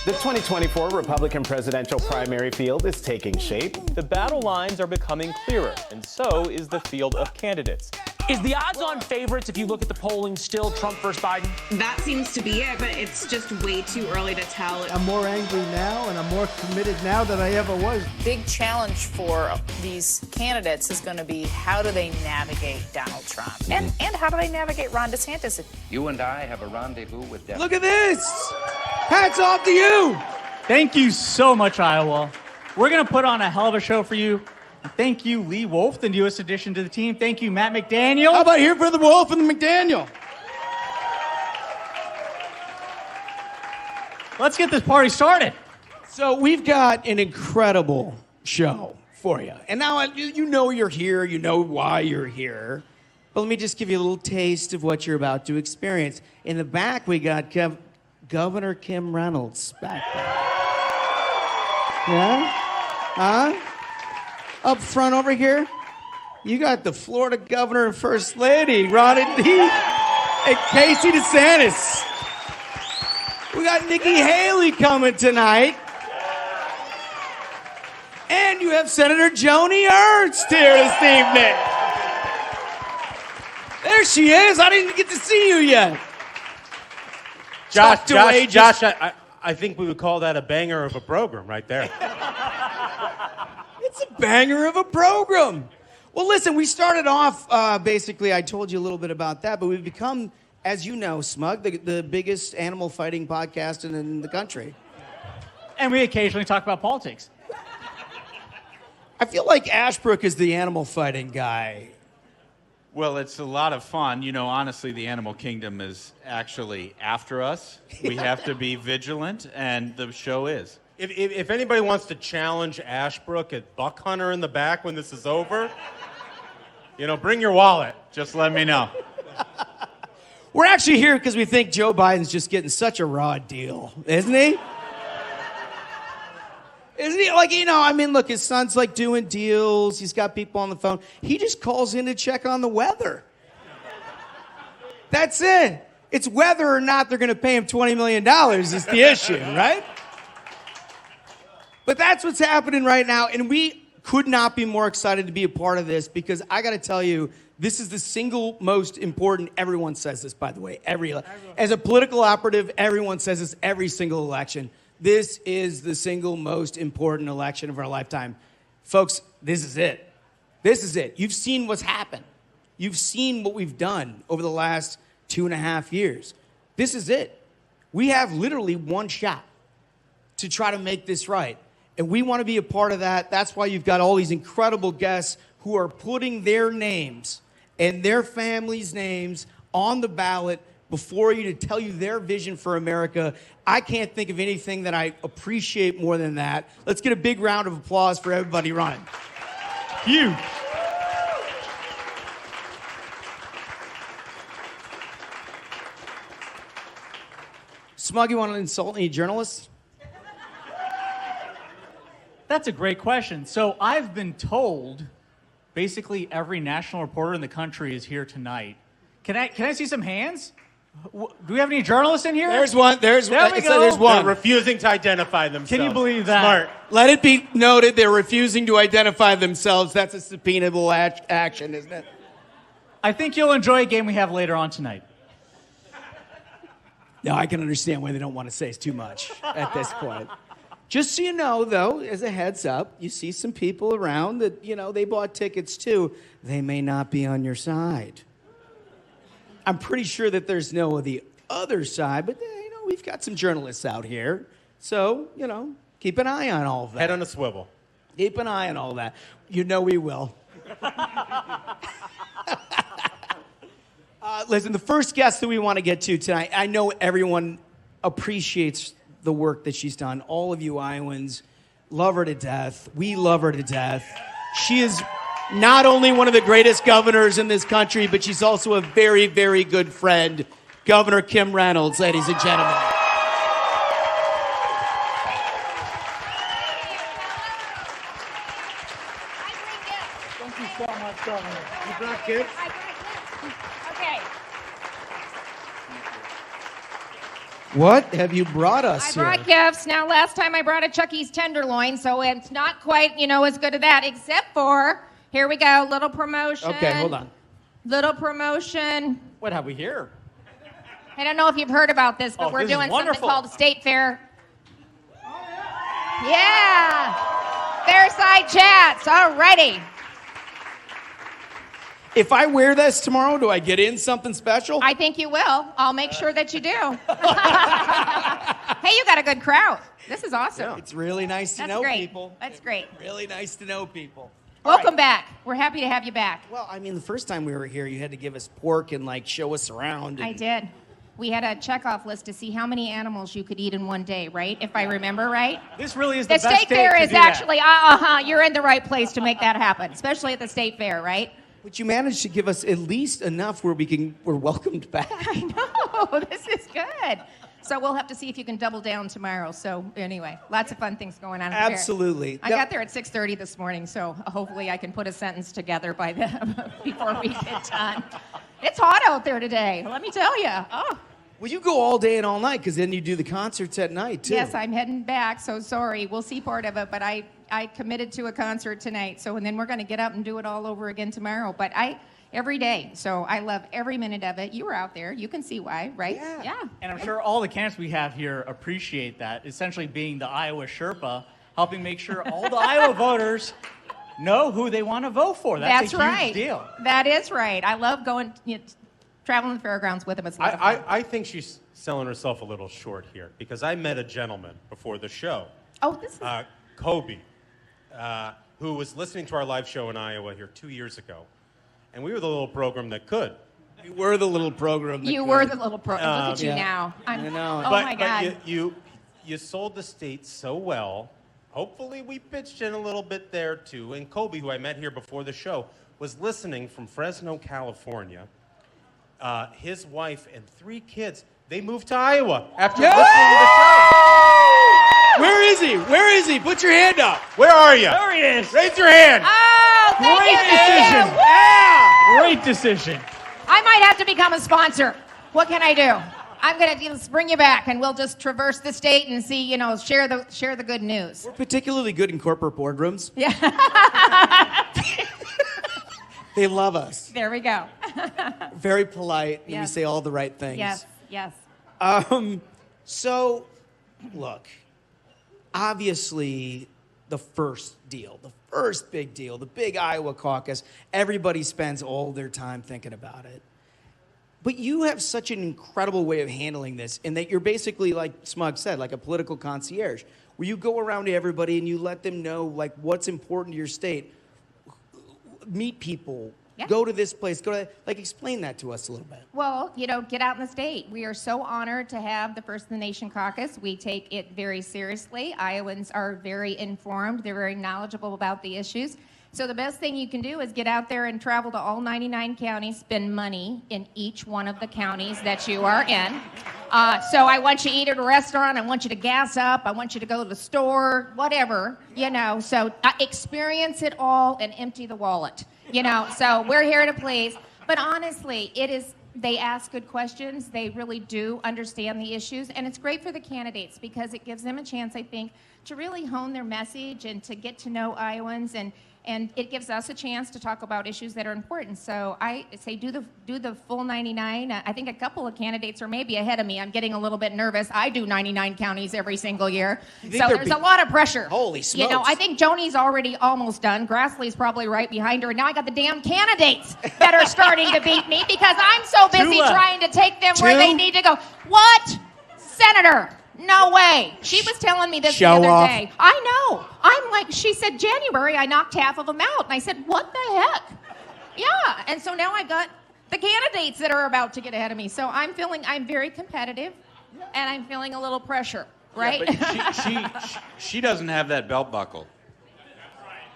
The 2024 Republican presidential primary field is taking shape. The battle lines are becoming clearer, and so is the field of candidates. Is the odds-on favorites, if you look at the polling, still Trump versus Biden? That seems to be it, but it's just way too early to tell. I'm more angry now, and I'm more committed now than I ever was. Big challenge for these candidates is going to be how do they navigate Donald Trump? And how do they navigate Ron DeSantis? You and I have a rendezvous with death. Look at this! Hats off to you! Thank you so much, Iowa. We're going to put on a hell of a show for you. Thank you, Lee Wolf, the newest addition to the team. Thank you, Matt McDaniel. How about here for the Wolf and the McDaniel? Let's get this party started. So we've got an incredible show for you. And now you know you're here. You know why you're here. But let me just give you a little taste of what you're about to experience. In the back, we got Governor Kim Reynolds back there. Yeah? Huh? Up front over here, you got the Florida governor and first lady, Ron D. and Casey DeSantis. We got Nikki Haley coming tonight. And you have Senator Joni Ernst here this evening. There she is. I didn't get to see you yet. Josh, I think we would call that a banger of a program right there. It's a banger of a program. Well, listen, we started off, basically, I told you a little bit about that, but we've become, as you know, Smug, the biggest animal fighting podcast in the country. And we occasionally talk about politics. I feel like Ashbrook is the animal fighting guy. Well, it's a lot of fun. You know, honestly, the animal kingdom is actually after us. We have to be vigilant, and the show is. If anybody wants to challenge Ashbrook at Buck Hunter in the back when this is over, bring your wallet. Just let me know. We're actually here because we think Joe Biden's just getting such a raw deal, isn't he? Isn't he? Look, his son's doing deals. He's got people on the phone. He just calls in to check on the weather. That's it. It's whether or not they're going to pay him $20 million is the issue, right? But that's what's happening right now, and we could not be more excited to be a part of this because I got to tell you, this is the single most important. Everyone says this, by the way. As a political operative, everyone says this every single election. This is the single most important election of our lifetime. Folks, this is it. This is it. You've seen what's happened. You've seen what we've done over the last 2.5 years. This is it. We have literally one shot to try to make this right. And we want to be a part of that. That's why you've got all these incredible guests who are putting their names and their families' names on the ballot before you to tell you their vision for America. I can't think of anything that I appreciate more than that. Let's get a big round of applause for everybody running. Huge. Smug, you want to insult any journalists? That's a great question. So I've been told basically every national reporter in the country is here tonight. Can I see some hands? Do we have any journalists in here? There's one. There we go. There's one. They're refusing to identify themselves. Can you believe that? Smart. Let it be noted they're refusing to identify themselves. That's a subpoenable action, isn't it? I think you'll enjoy a game we have later on tonight. No, I can understand why they don't want to say too much at this point. Just so you know, though, as a heads up, you see some people around that, they bought tickets too. They may not be on your side. I'm pretty sure that there's no of the other side, but, we've got some journalists out here. So, keep an eye on all of that. Head on a swivel. Keep an eye on all that. We will. Listen, the first guest that we want to get to tonight, I know everyone appreciates the work that she's done. All of you Iowans love her to death. We love her to death. She is not only one of the greatest governors in this country, but she's also a very, very good friend. Governor Kim Reynolds, ladies and gentlemen. Thank you so much, Governor. You brought kids? Okay. What have you brought us I brought gifts. Now, last time I brought a Chucky's tenderloin, so it's not quite, as good as that, except for, here we go, little promotion. Okay, hold on. Little promotion. What have we here? I don't know if you've heard about this, but we're this is doing something wonderful. called State Fair. Yeah. Fairside chats. Alrighty. If I wear this tomorrow, do I get in something special? I think you will. I'll make sure that you do. Hey, you got a good crowd. This is awesome. It's really nice to know great. people. That's great. Really nice to know people. Welcome back. We're happy to have you back. Well, I mean, the first time we were here, you had to give us pork and show us around. I did. We had a checkoff list to see how many animals you could eat in one day, right? If I remember right. This really is the The best state day fair to is do that. actually, you're in the right place to make that happen, especially at the state fair, right? But you managed to give us at least enough where we're welcomed back. I know. This is good. So we'll have to see if you can double down tomorrow. So anyway, lots of fun things going on at the fair. Absolutely. I got there at 6:30 this morning, so hopefully I can put a sentence together by before we get done. It's hot out there today, let me tell you. Oh. Well, you go all day and all night because then you do the concerts at night, too. Yes, I'm heading back, so sorry. We'll see part of it, but I committed to a concert tonight, and then we're going to get up and do it all over again tomorrow. But every day, so I love every minute of it. You were out there. You can see why, right? Yeah. And I'm sure all the candidates we have here appreciate that, essentially being the Iowa Sherpa, helping make sure all the Iowa voters know who they want to vote for. That's a huge right. deal. That is right. I love going, traveling the fairgrounds with them. It's a lot of fun. I think she's selling herself a little short here because I met a gentleman before the show. Oh, this is... Kobe, who was listening to our live show in Iowa here 2 years ago. And we were the little program that could. We were the little program that You could. were the little pro. Look at you yeah. now. I know. Oh, my God. But you sold the state so well. Hopefully we pitched in a little bit there, too. And Kobe, who I met here before the show, was listening from Fresno, California. His wife and 3 kids, they moved to Iowa after listening to the show. Where is he? Where is he? Put your hand up. Where are you? There he is. Raise your hand. Oh, thank Great you. decision. Yeah. Great decision. I might have to become a sponsor. What can I do? I'm going to bring you back, and we'll just traverse the state and see, share the good news. We're particularly good in corporate boardrooms. Yeah. They love us. There we go. Very polite, and we Yes. say all the right things. Yes. So, look, obviously, the first big deal, the big Iowa caucus, everybody spends all their time thinking about it. But you have such an incredible way of handling this in that you're basically, like Smug said, like a political concierge, where you go around to everybody and you let them know, what's important to your state. Meet people. Yeah. Go to this place. Explain that to us a little bit. Well, get out in the state. We are so honored to have the First in the Nation caucus. We take it very seriously. Iowans are very informed. They're very knowledgeable about the issues. So the best thing you can do is get out there and travel to all 99 counties, spend money in each one of the counties that you are in. So I want you to eat at a restaurant. I want you to gas up. I want you to go to the store, whatever, So experience it all and empty the wallet, So we're here to please. But honestly, they ask good questions. They really do understand the issues. And it's great for the candidates because it gives them a chance, I think, to really hone their message and to get to know Iowans. And it gives us a chance to talk about issues that are important. So I say do the full 99. I think a couple of candidates are maybe ahead of me. I'm getting a little bit nervous. I do 99 counties every single year. So there's a lot of pressure. Holy smokes. I think Joni's already almost done. Grassley's probably right behind her. And now I got the damn candidates that are starting to beat me because I'm so busy trying to take them where they need to go. What? Senator? No way. She was telling me this the other day. I know. I'm like, she said, January, I knocked half of them out. And I said, what the heck? Yeah. And so now I got the candidates that are about to get ahead of me. So I'm very competitive, and I'm feeling a little pressure, right? Yeah, but she doesn't have that belt buckle.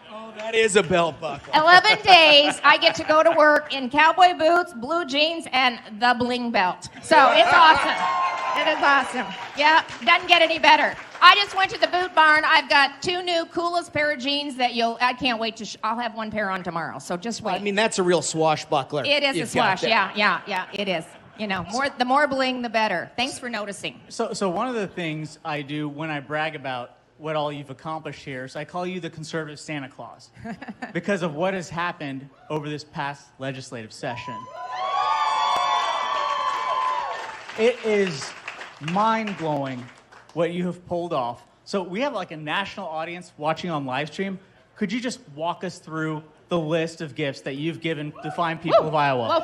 Oh, that is a belt buckle. 11 days, I get to go to work in cowboy boots, blue jeans, and the bling belt. So it's awesome. It is awesome. Yeah, doesn't get any better. I just went to the boot barn. I've got 2 new coolest pair of jeans that I can't wait to, I'll have 1 pair on tomorrow. So just wait. I mean, that's a real swashbuckler. It is a swash. Yeah, it is. You know, the more bling, the better. Thanks for noticing. So one of the things I do when I brag about what all you've accomplished here is I call you the conservative Santa Claus because of what has happened over this past legislative session. It is mind-blowing what you have pulled off. So we have like a national audience watching on live stream. Could you just walk us through the list of gifts that you've given to fine people of Iowa? Well,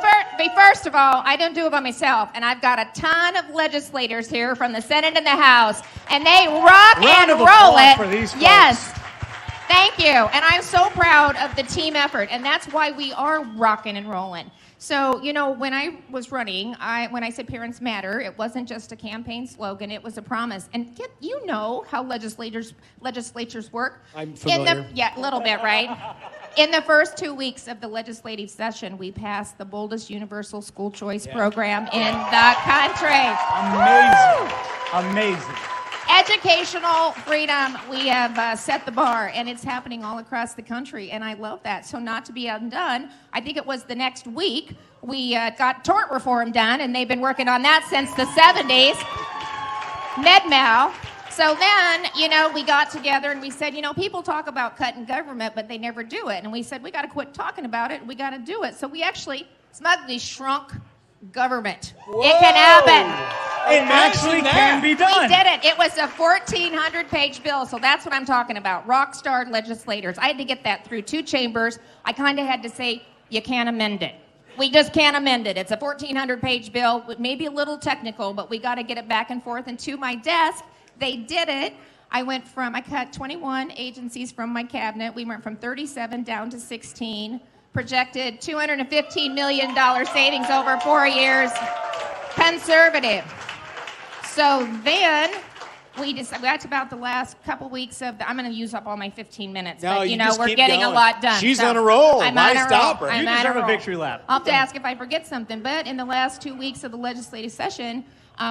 first of all, I don't do it by myself, and I've got a ton of legislators here from the Senate and the House, and they rock and roll it. For these folks. Yes. Thank you. And I'm so proud of the team effort, and that's why we are rocking and rolling. So, you know, when I was running, when I said Parents Matter, it wasn't just a campaign slogan, it was a promise. And you know how legislatures work. I'm familiar. Yeah, a little bit, right? In the first 2 weeks of the legislative session, we passed the boldest universal school choice program in the country. Amazing. Amazing. Educational freedom, we have set the bar, and it's happening all across the country, and I love that. So not to be undone, I think it was the next week, we got tort reform done, and they've been working on that since the 70s. Med-mal. So then, you know, we got together and we said, you know, people talk about cutting government, but they never do it. And we said, we got to quit talking about it, and we got to do it. So we actually smugly shrunk government. Whoa. It can happen. It actually can be done. We did it. It was a 1,400-page bill, so that's what I'm talking about. Rock star legislators. I had to get that through 2 chambers. I kind of had to say, you can't amend it. We just can't amend it. It's a 1,400-page bill, maybe a little technical, but we got to get it back and forth. And to my desk, they did it. I cut 21 agencies from my cabinet. We went from 37 down to 16. Projected $215 million savings over 4 years. Conservative. So then that's about the last couple weeks of I'm going to use up all my 15 minutes. No, but you know, just we're keep getting going. a lot done. She's so on a roll. I'm Why on a stop roll. her? You I'm deserve on a roll. victory lap. I'll have to ask if I forget something. But in the last 2 weeks of the legislative session,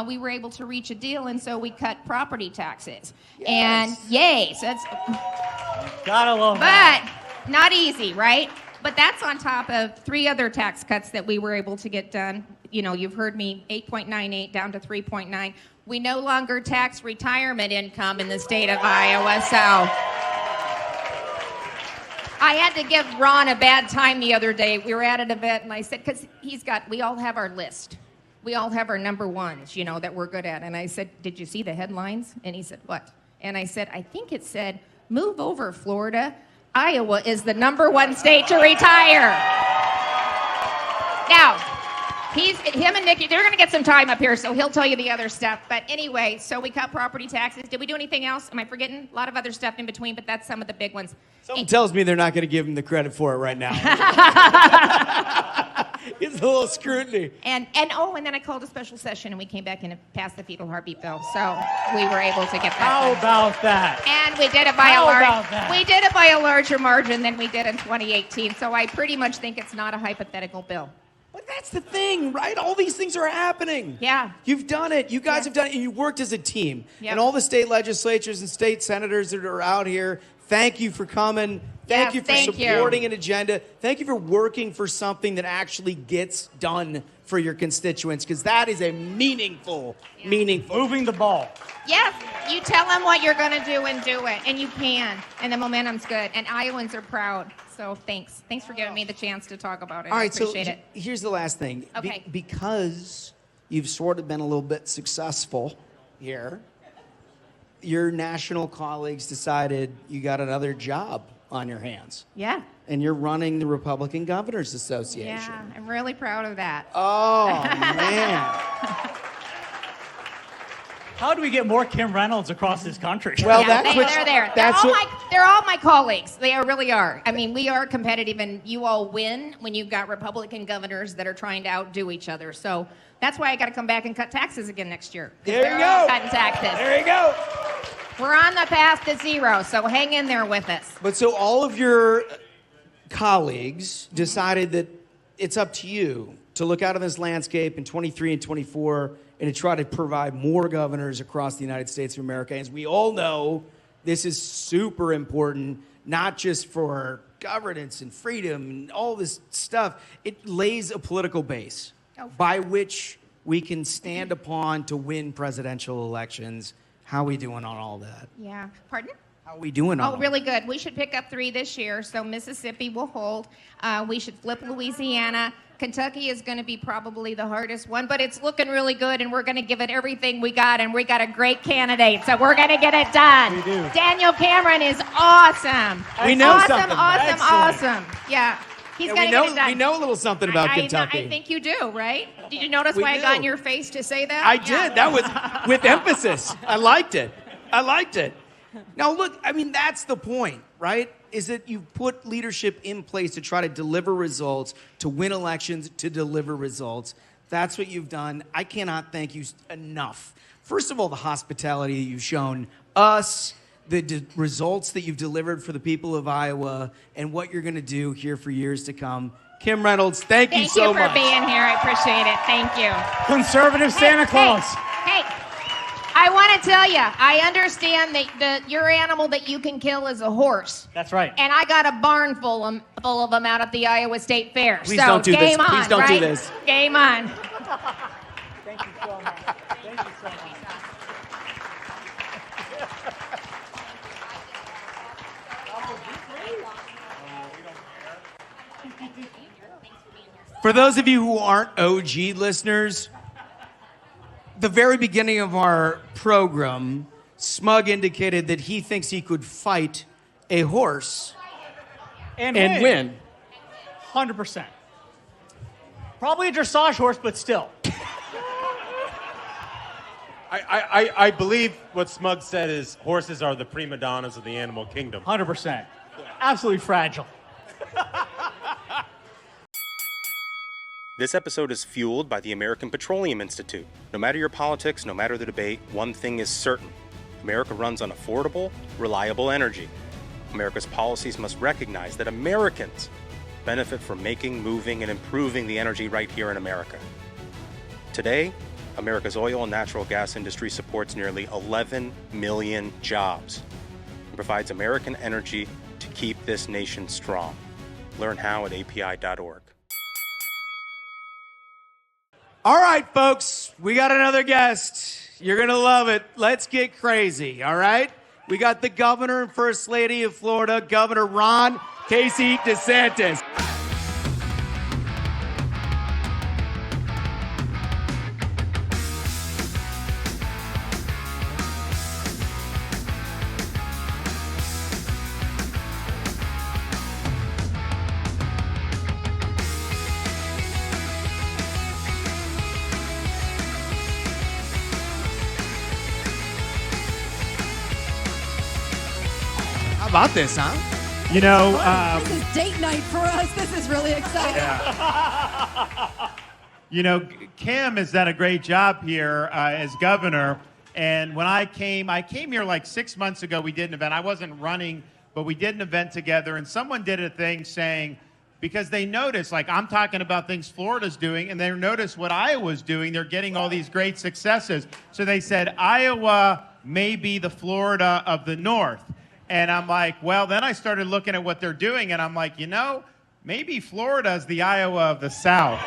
we were able to reach a deal, and so we cut property taxes. Yes. And yay! So that's Gotta love that. but not easy, right? But that's on top of 3 other tax cuts that we were able to get done. You know, you've heard me, 8.98 down to 3.9. We no longer tax retirement income in the state of Iowa, so I had to give Ron a bad time the other day. We were at an event, and I said, because we all have our list. We all have our number ones, you know, that we're good at. And I said, did you see the headlines? And he said, what? And I said, I think it said, move over, Florida. Iowa is the number 1 state to retire. Now, him and Nikki, they're going to get some time up here, so he'll tell you the other stuff. But anyway, so we cut property taxes. Did we do anything else? Am I forgetting? A lot of other stuff in between, but that's some of the big ones. Something tells me they're not going to give him the credit for it right now. It's a little scrutiny. And then I called a special session, and we came back and passed the fetal heartbeat bill. So we were able to get that How done. about that? And we did it by a larger margin than we did in 2018. So I pretty much think it's not a hypothetical bill. But that's the thing, right? All these things are happening. Yeah. You've done it. You guys have done it, and you worked as a team. Yep. And all the state legislatures and state senators that are out here, thank you for coming. Thank you for supporting an agenda. Thank you for working for something that actually gets done for your constituents, because that is a meaningful. Moving the ball. Yes, you tell them what you're going to do and do it, and you can, and the momentum's good, and Iowans are proud. So thanks for giving me the chance to talk about it. All right, I appreciate so it. here's the last thing. Okay. Because you've sort of been a little bit successful here, your national colleagues decided you got another job on your hands. Yeah. And you're running the Republican Governors Association. Yeah, I'm really proud of that. Oh, man. How do we get more Kim Reynolds across this country? Well, yeah, that's they're there. They're all my colleagues. They really are. I mean, we are competitive, and you all win when you've got Republican governors that are trying to outdo each other. So that's why I got to come back and cut taxes again next year. There you all go. Cutting taxes. There you go. We're on the path to zero, so hang in there with us. But so all of your colleagues decided that it's up to you to look out on this landscape in 23 and 24 and to try to provide more governors across the United States of America. As we all know, this is super important, not just for governance and freedom and all this stuff. It lays a political base by which we can stand upon to win presidential elections. How are we doing on all that? Yeah. Pardon? How are we doing on all really good. We should pick up 3 this year, so Mississippi will hold. We should flip Louisiana. Kentucky is going to be probably the hardest one, but it's looking really good, and we're going to give it everything we got, and we got a great candidate, so we're going to get it done. We do. Daniel Cameron is awesome. We know awesome, something. Awesome. Yeah. He's going to get it done. We know a little something about Kentucky. I think you do, right? Did you notice why I got in your face to say that? I did. That was with emphasis. I liked it. Now, look, I mean, that's the point, right? Is that you put leadership in place to try to deliver results, to win elections, to deliver results. That's what you've done. I cannot thank you enough. First of all, the hospitality that you've shown us, the results that you've delivered for the people of Iowa, and what you're going to do here for years to come. Kim Reynolds, thank you so much. Thank you for being here. I appreciate it. Thank you. Conservative Santa Claus. Hey, I want to tell you, I understand that your animal that you can kill is a horse. That's right. And I got a barn full of them out at the Iowa State Fair. Please don't do this. Game on, Please don't do right? this. Game on. Thank you so much. Thank you so much. For those of you who aren't OG listeners, the very beginning of our program, Smug indicated that he thinks he could fight a horse And win. 100%. Probably a dressage horse, but still. I believe what Smug said is horses are the prima donnas of the animal kingdom. 100%. Absolutely fragile. This episode is fueled by the American Petroleum Institute. No matter your politics, no matter the debate, one thing is certain. America runs on affordable, reliable energy. America's policies must recognize that Americans benefit from making, moving, and improving the energy right here in America. Today, America's oil and natural gas industry supports nearly 11 million jobs and provides American energy to keep this nation strong. Learn how at api.org. All right, folks, we got another guest. You're going to love it. Let's get crazy, all right? We got the governor and first lady of Florida, Governor Ron Casey DeSantis. How about this, huh? You know, this is date night for us. This is really exciting. you know, Kim has done a great job here as governor. And when I came here like 6 months ago. We did an event. I wasn't running, but we did an event together. And someone did a thing saying, because they noticed, like I'm talking about things Florida's doing, and they noticed what Iowa's doing. They're getting all these great successes. So they said, Iowa may be the Florida of the North. And I'm like, well, then I started looking at what they're doing, and I'm like, you know, maybe Florida is the Iowa of the South.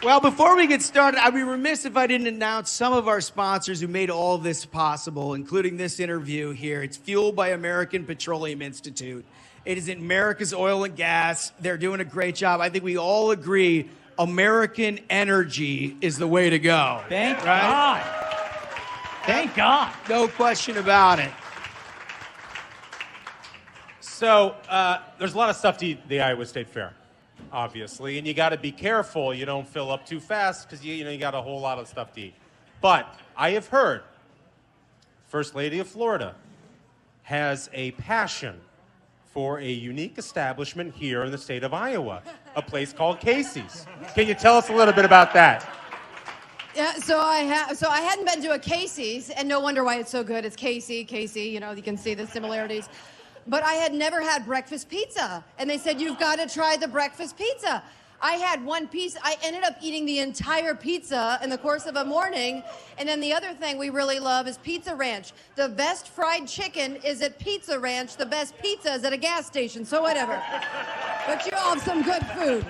Well, before we get started, I'd be remiss if I didn't announce some of our sponsors who made all of this possible, including this interview here. It's fueled by American Petroleum Institute. It is America's oil and gas. They're doing a great job. I think we all agree American energy is the way to go. Thank God. Thank God. No question about it. So there's a lot of stuff to eat at the Iowa State Fair, obviously, and you got to be careful you don't fill up too fast because you got a whole lot of stuff to eat. But I have heard First Lady of Florida has a passion for a unique establishment here in the state of Iowa, a place called Casey's. Can you tell us a little bit about that? Yeah, so I hadn't been to a Casey's, and no wonder why it's so good. It's Casey, you know, you can see the similarities. But I had never had breakfast pizza, and they said, you've got to try the breakfast pizza. I had one piece. I ended up eating the entire pizza in the course of a morning. And then the other thing we really love is Pizza Ranch. The best fried chicken is at Pizza Ranch. The best pizza is at a gas station. So whatever. But you all have some good food.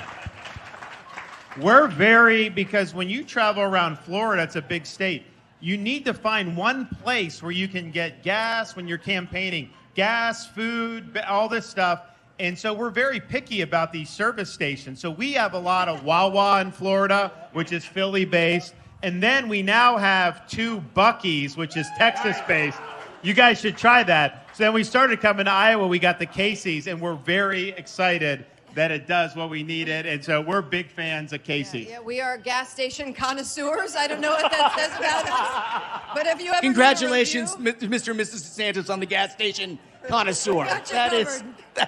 Because when you travel around Florida, it's a big state. You need to find one place where you can get gas when you're campaigning. Gas, food, all this stuff. And so we're very picky about these service stations. So we have a lot of Wawa in Florida, which is Philly-based. And then we now have 2 Buc-ee's, which is Texas-based. You guys should try that. So then we started coming to Iowa. We got the Casey's, and we're very excited that it does what we needed. And so we're big fans of Casey. Yeah, we are gas station connoisseurs. I don't know what that says about us. But if you ever Congratulations, Mr. and Mrs. DeSantis, on the gas station connoisseur. That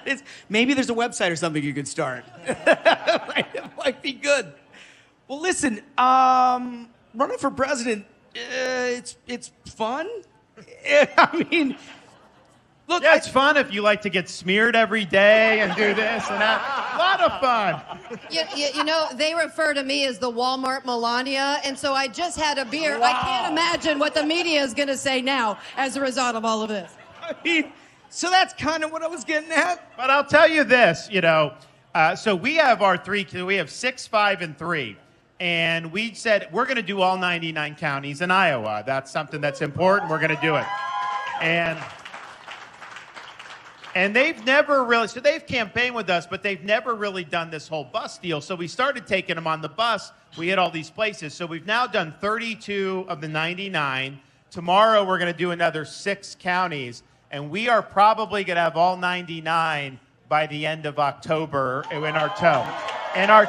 is, maybe there's a website or something you could start. It might be good. Well, listen, running for president, it's fun. I mean, look, yeah, it's fun if you like to get smeared every day and do this and that. A lot of fun. You know, they refer to me as the Walmart Melania, and so I just had a beer. Wow. I can't imagine what the media is going to say now as a result of all of this. I mean, so that's kind of what I was getting at. But I'll tell you this, so we have our 3, we have 6, 5, and 3. And we said, we're going to do all 99 counties in Iowa. That's something that's important. We're going to do it. And they've never really, so they've campaigned with us, but they've never really done this whole bus deal. So we started taking them on the bus. We hit all these places. So we've now done 32 of the 99. Tomorrow we're going to do another 6 counties. And we are probably going to have all 99 by the end of October in our tow. And our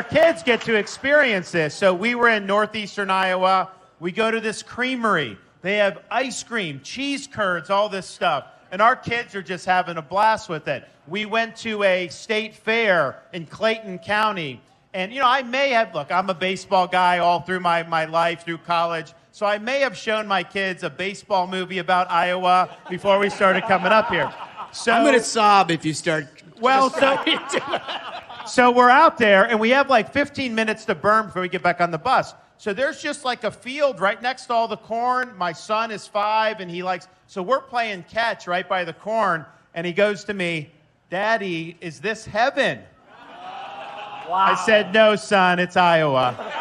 kids get to experience this. So we were in northeastern Iowa. We go to this creamery. They have ice cream, cheese curds, all this stuff. And our kids are just having a blast with it. We went to a state fair in Clayton County. And, I may have, look, I'm a baseball guy all through my life, through college. So I may have shown my kids a baseball movie about Iowa before we started coming up here. So I'm going to sob if you start. Well, so we're out there, and we have like 15 minutes to burn before we get back on the bus. So there's just like a field right next to all the corn. My son is 5, and so we're playing catch right by the corn, and he goes to me, "Daddy, is this heaven?" Wow. I said, "No, son, it's Iowa."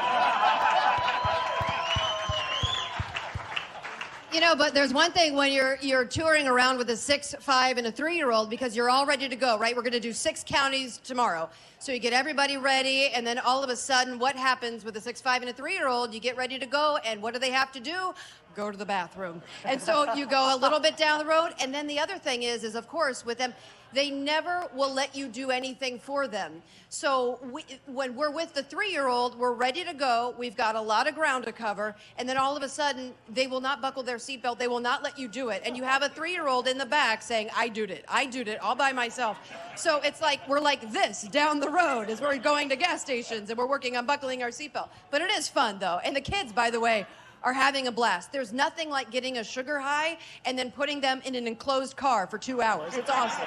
But there's one thing when you're touring around with a 6, 5, and a 3-year-old, because you're all ready to go, right? We're going to do 6 counties tomorrow. So you get everybody ready, and then all of a sudden, what happens with a 6, 5, and a 3-year-old? You get ready to go, and what do they have to do? Go to the bathroom. And so you go a little bit down the road, and then the other thing is of course, with them, they never will let you do anything for them. So when we're with the 3-year-old, we're ready to go. We've got a lot of ground to cover. And then all of a sudden, they will not buckle their seatbelt. They will not let you do it. And you have a 3-year-old in the back saying, I did it all by myself. So it's like, we're like this down the road as we're going to gas stations and we're working on buckling our seatbelt. But it is fun, though. And the kids, by the way, are having a blast. There's nothing like getting a sugar high and then putting them in an enclosed car for 2 hours. It's awesome.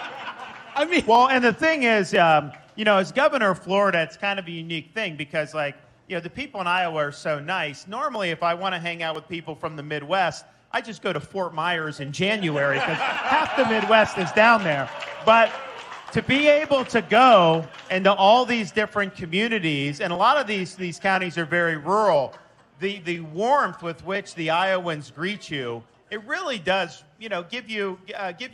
Well, and the thing is, as governor of Florida, it's kind of a unique thing because, the people in Iowa are so nice. Normally, if I want to hang out with people from the Midwest, I just go to Fort Myers in January because half the Midwest is down there. But to be able to go into all these different communities, and a lot of these counties are very rural, the warmth with which the Iowans greet you, it really does, give you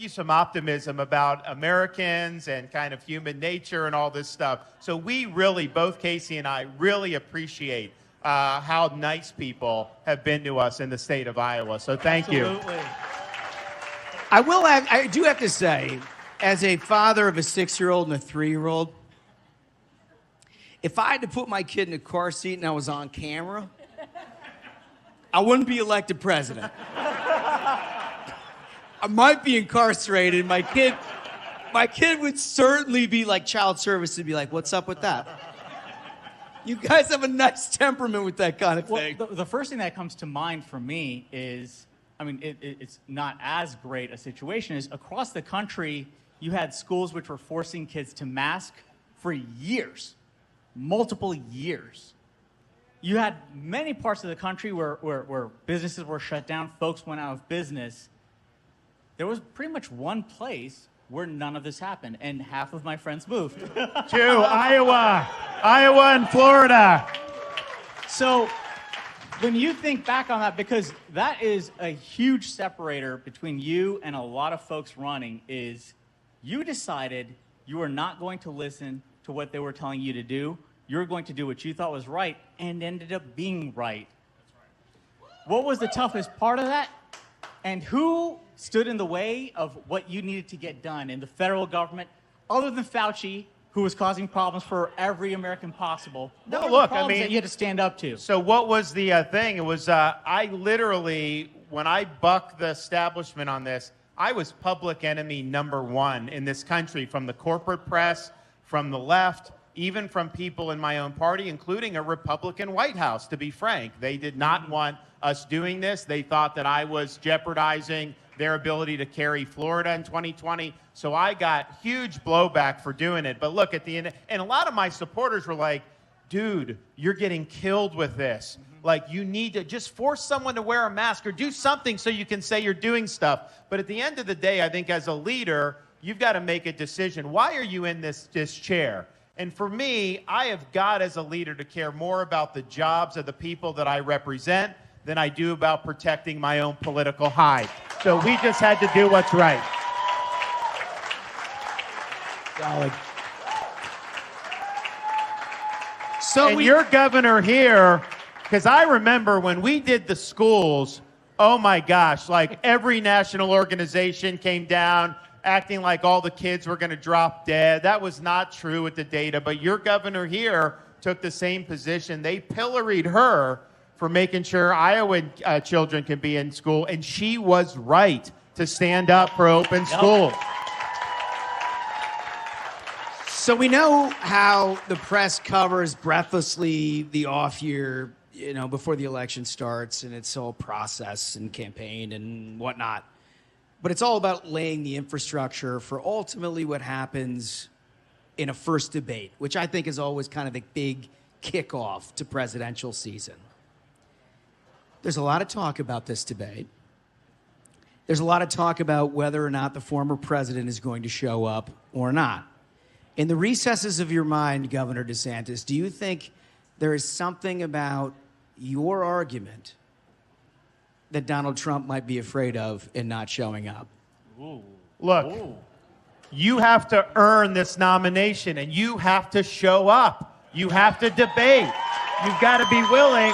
some optimism about Americans and kind of human nature and all this stuff. So we really, both Casey and I, really appreciate how nice people have been to us in the state of Iowa. So thank you. I do have to say, as a father of a 6-year-old and a 3-year-old, if I had to put my kid in a car seat and I was on camera, I wouldn't be elected president. I might be incarcerated. My kid would certainly be like child services and be like, what's up with that? You guys have a nice temperament with that kind of thing. The first thing that comes to mind for me is, it's not as great a situation, is across the country, you had schools which were forcing kids to mask for years, multiple years. You had many parts of the country where businesses were shut down, folks went out of business. There was pretty much one place where none of this happened, and half of my friends moved. To Iowa and Florida. So when you think back on that, because that is a huge separator between you and a lot of folks running, is you decided you were not going to listen to what they were telling you to do. You were going to do what you thought was right and ended up being right. What was the toughest part of that? And who stood in the way of what you needed to get done in the federal government, other than Fauci, who was causing problems for every American possible? What were the problems that you had to stand up to? So what was the thing? It was, I literally, when I bucked the establishment on this, I was public enemy number one in this country, from the corporate press, from the left, even from people in my own party, including a Republican White House, to be frank. They did not want us doing this. They thought that I was jeopardizing their ability to carry Florida in 2020. So I got huge blowback for doing it. But look, at the end, and a lot of my supporters were like, dude, you're getting killed with this. Like, you need to just force someone to wear a mask or do something so you can say you're doing stuff. But at the end of the day, I think as a leader, you've got to make a decision. Why are you in this chair? And for me, I have got, as a leader, to care more about the jobs of the people that I represent than I do about protecting my own political hide. So we just had to do what's right. Solid. So your governor here, because I remember when we did the schools, oh my gosh, like every national organization came down acting like all the kids were going to drop dead. That was not true with the data, but your governor here took the same position. They pilloried her for making sure Iowa children can be in school, and she was right to stand up for open schools. So we know how the press covers breathlessly the off year, before the election starts, and its whole process and campaign and whatnot. But it's all about laying the infrastructure for ultimately what happens in a first debate, which I think is always kind of the big kickoff to presidential season. There's a lot of talk about this debate. There's a lot of talk about whether or not the former president is going to show up or not. In the recesses of your mind, Governor DeSantis, do you think there is something about your argument that Donald Trump might be afraid of in not showing up? Look, you have to earn this nomination, and you have to show up. You have to debate. You've got to be willing.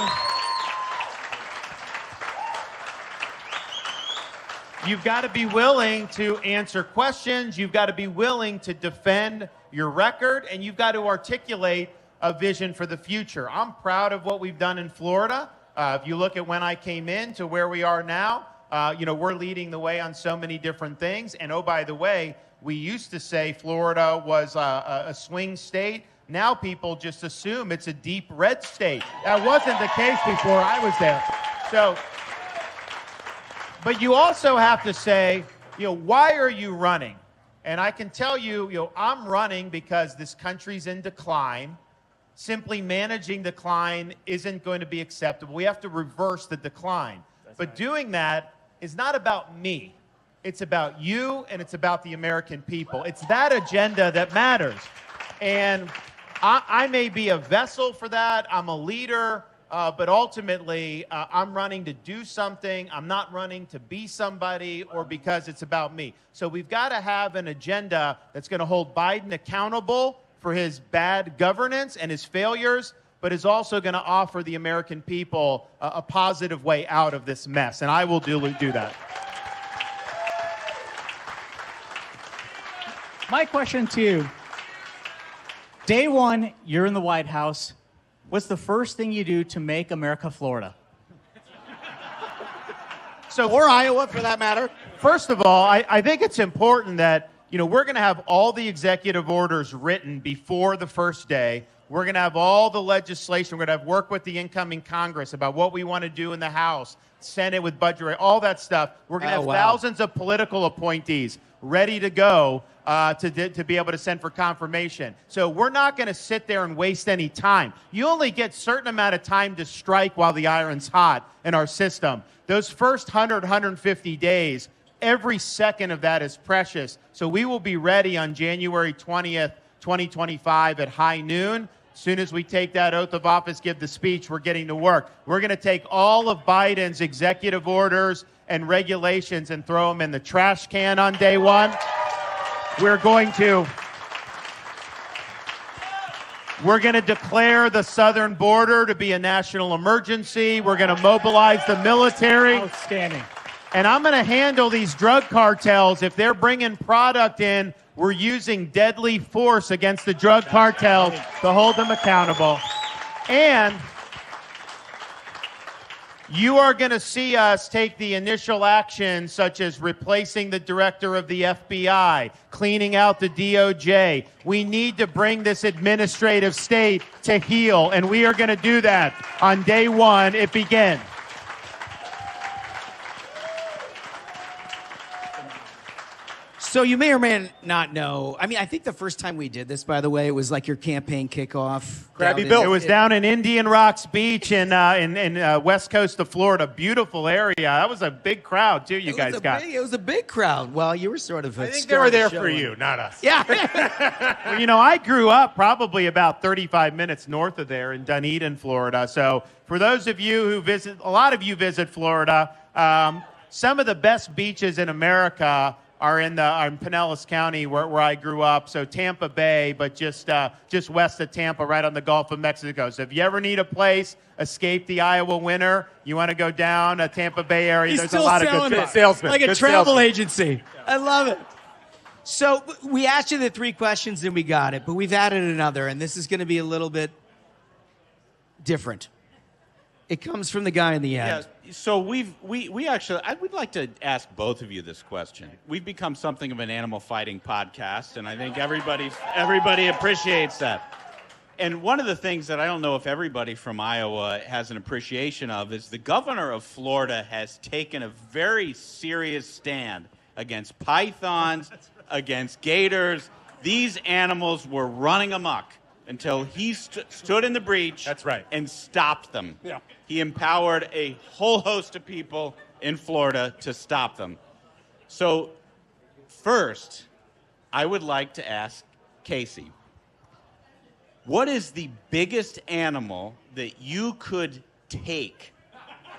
You've got to be willing to answer questions. You've got to be willing to defend your record, and you've got to articulate a vision for the future. I'm proud of what we've done in Florida. If you look at when I came in to where we are now, we're leading the way on so many different things. And oh, by the way, we used to say Florida was a swing state. Now people just assume it's a deep red state. That wasn't the case before I was there. So, but you also have to say, why are you running? And I can tell you, I'm running because this country's in decline. Simply managing decline isn't going to be acceptable. We have to reverse the decline. But doing that is not about me. It's about you, and it's about the American people. It's that agenda that matters. And I may be a vessel for that. I'm a leader. But ultimately, I'm running to do something. I'm not running to be somebody or because it's about me. So we've got to have an agenda that's going to hold Biden accountable for his bad governance and his failures, but is also going to offer the American people a positive way out of this mess. And I will do that. My question to you, day one, you're in the White House. What's the first thing you do to make America Florida? Or Iowa, for that matter. First of all, I think it's important that, we're going to have all the executive orders written before the first day. We're going to have all the legislation. We're going to have work with the incoming Congress about what we want to do in the House, Senate with budget, all that stuff. We're going to have thousands of political appointees ready to go to be able to send for confirmation. So we're not going to sit there and waste any time. You only get a certain amount of time to strike while the iron's hot in our system. Those first 100, 150 days, every second of that is precious. So we will be ready on January 20th, 2025 at high noon. As soon as we take that oath of office, give the speech, we're getting to work. We're going to take all of Biden's executive orders and regulations and throw them in the trash can on day one. We're going to declare the southern border to be a national emergency. We're going to mobilize the military. Outstanding. And I'm going to handle these drug cartels. If they're bringing product in, we're using deadly force against the drug cartels to hold them accountable. And you are going to see us take the initial action, such as replacing the director of the FBI, cleaning out the DOJ. We need to bring this administrative state to heel, and we are going to do that on day one. It begins. So you may or may not know. I mean, I think the first time we did this, by the way, it was like your campaign kickoff. It was down in Indian Rocks Beach in west coast of Florida. Beautiful area. That was a big crowd, too, you guys got. It was a big crowd. Well, you were sort of. I think they were there for you, not us. Yeah. Well, you know, I grew up probably about 35 minutes north of there in Dunedin, Florida. So for those of you who visit, a lot of you visit Florida, some of the best beaches in America are in Pinellas County, where I grew up. So Tampa Bay, but just west of Tampa, right on the Gulf of Mexico. So if you ever need a place, escape the Iowa winter, you want to go down to Tampa Bay area, there's a lot of good salesmen. Like a travel agency. I love it. So we asked you the 3 questions and we got it, but we've added another, and this is going to be a little bit different. It comes from the guy in the end. Yeah, so we actually, I would like to ask both of you this question. We've become something of an animal fighting podcast, and I think everybody appreciates that. And one of the things that I don't know if everybody from Iowa has an appreciation of is the governor of Florida has taken a very serious stand against pythons, against gators. These animals were running amok until he stood in the breach. That's right. And stopped them. Yeah. He empowered a whole host of people in Florida to stop them. So first, I would like to ask Casey, what is the biggest animal that you could take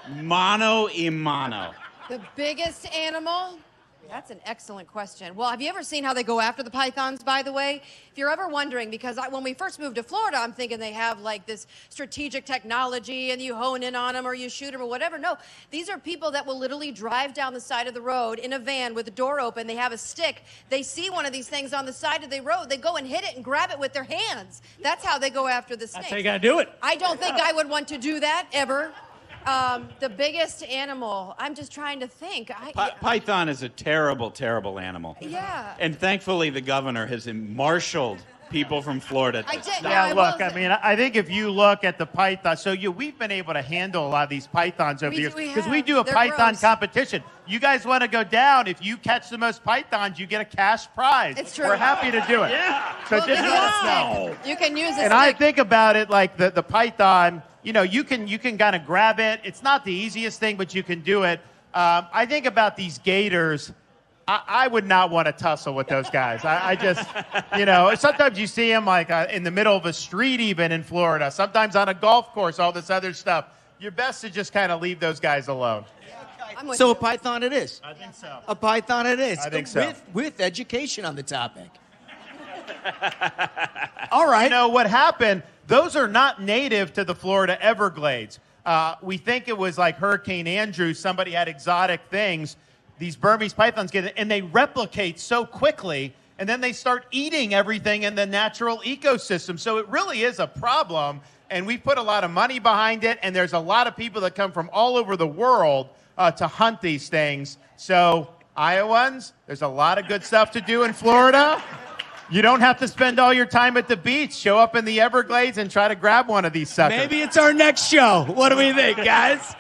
mano a mano? The biggest animal? That's an excellent question. Well, have you ever seen how they go after the pythons, by the way? If you're ever wondering, because when we first moved to Florida, I'm thinking they have like this strategic technology and you hone in on them or you shoot them or whatever. No, these are people that will literally drive down the side of the road in a van with the door open. They have a stick. They see one of these things on the side of the road. They go and hit it and grab it with their hands. That's how they go after the snake. That's how you got to do it. I don't think I would want to do that ever. The biggest animal, I'm just trying to think. Python is a terrible, terrible animal. Yeah. And thankfully, the governor has marshaled people from Florida. I think if you look at the python, we've been able to handle a lot of these pythons over the years because we do a python competition. You guys want to go down? If you catch the most pythons, you get a cash prize. It's true. We're happy to do it. Yeah. So just let us know. You can use it. And I think about it like the python. You know, you can kind of grab it. It's not the easiest thing, but you can do it. I think about these gators. I would not want to tussle with those guys. I just, sometimes you see them like in the middle of a street, even in Florida. Sometimes on a golf course, all this other stuff. You're best to just kind of leave those guys alone. So a python it is. I think so. A python it is. I think so. With education on the topic. All right. You know what happened? Those are not native to the Florida Everglades. We think it was like Hurricane Andrew. Somebody had exotic things. These Burmese pythons get it, and they replicate so quickly, and then they start eating everything in the natural ecosystem. So it really is a problem, and we put a lot of money behind it, and there's a lot of people that come from all over the world to hunt these things. So Iowans, there's a lot of good stuff to do in Florida. You don't have to spend all your time at the beach. Show up in the Everglades and try to grab one of these suckers. Maybe it's our next show. What do we think, guys?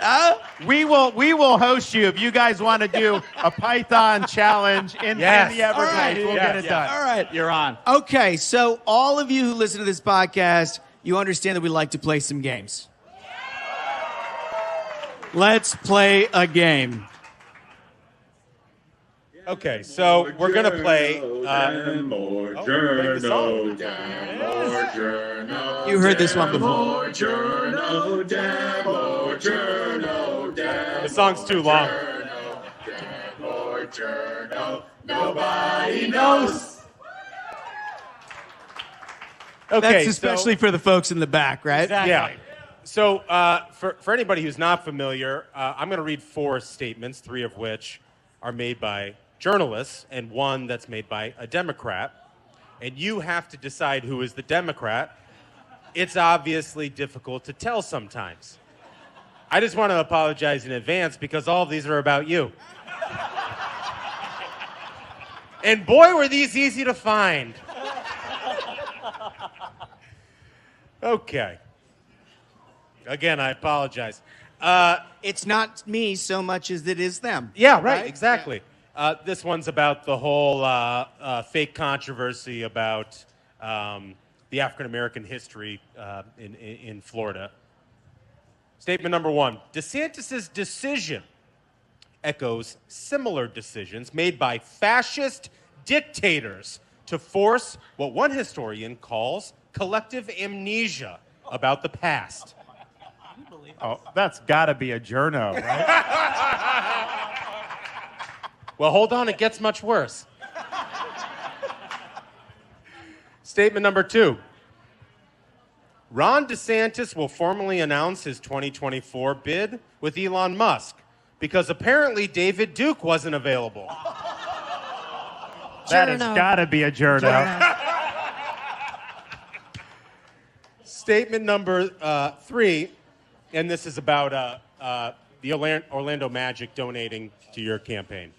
We will host you if you guys want to do a Python challenge in the Everglades. Right. We'll get it done. All right. You're on. Okay, so all of you who listen to this podcast, you understand that we like to play some games. Let's play a game. Okay, so we're going to play... You heard this one before. The song's too long. Nobody knows. Okay, That's especially for the folks in the back, right? Exactly. Yeah. So for anybody who's not familiar, I'm going to read 4 statements, 3 of which are made by journalists and 1 that's made by a Democrat. And you have to decide who is the Democrat. It's obviously difficult to tell sometimes. I just want to apologize in advance because all of these are about you. And boy, were these easy to find. Okay. Again, I apologize. It's not me so much as it is them. Yeah, right? Exactly. Yeah. This one's about the whole fake controversy about the African-American history in Florida. Statement number 1. DeSantis' decision echoes similar decisions made by fascist dictators to force what one historian calls collective amnesia about the past. Oh, that's got to be a journo, right? Well, hold on, it gets much worse. Statement number 2. Ron DeSantis will formally announce his 2024 bid with Elon Musk because apparently David Duke wasn't available. That has got to be a journo. Statement number 3, and this is about the Orlando Magic donating to your campaign.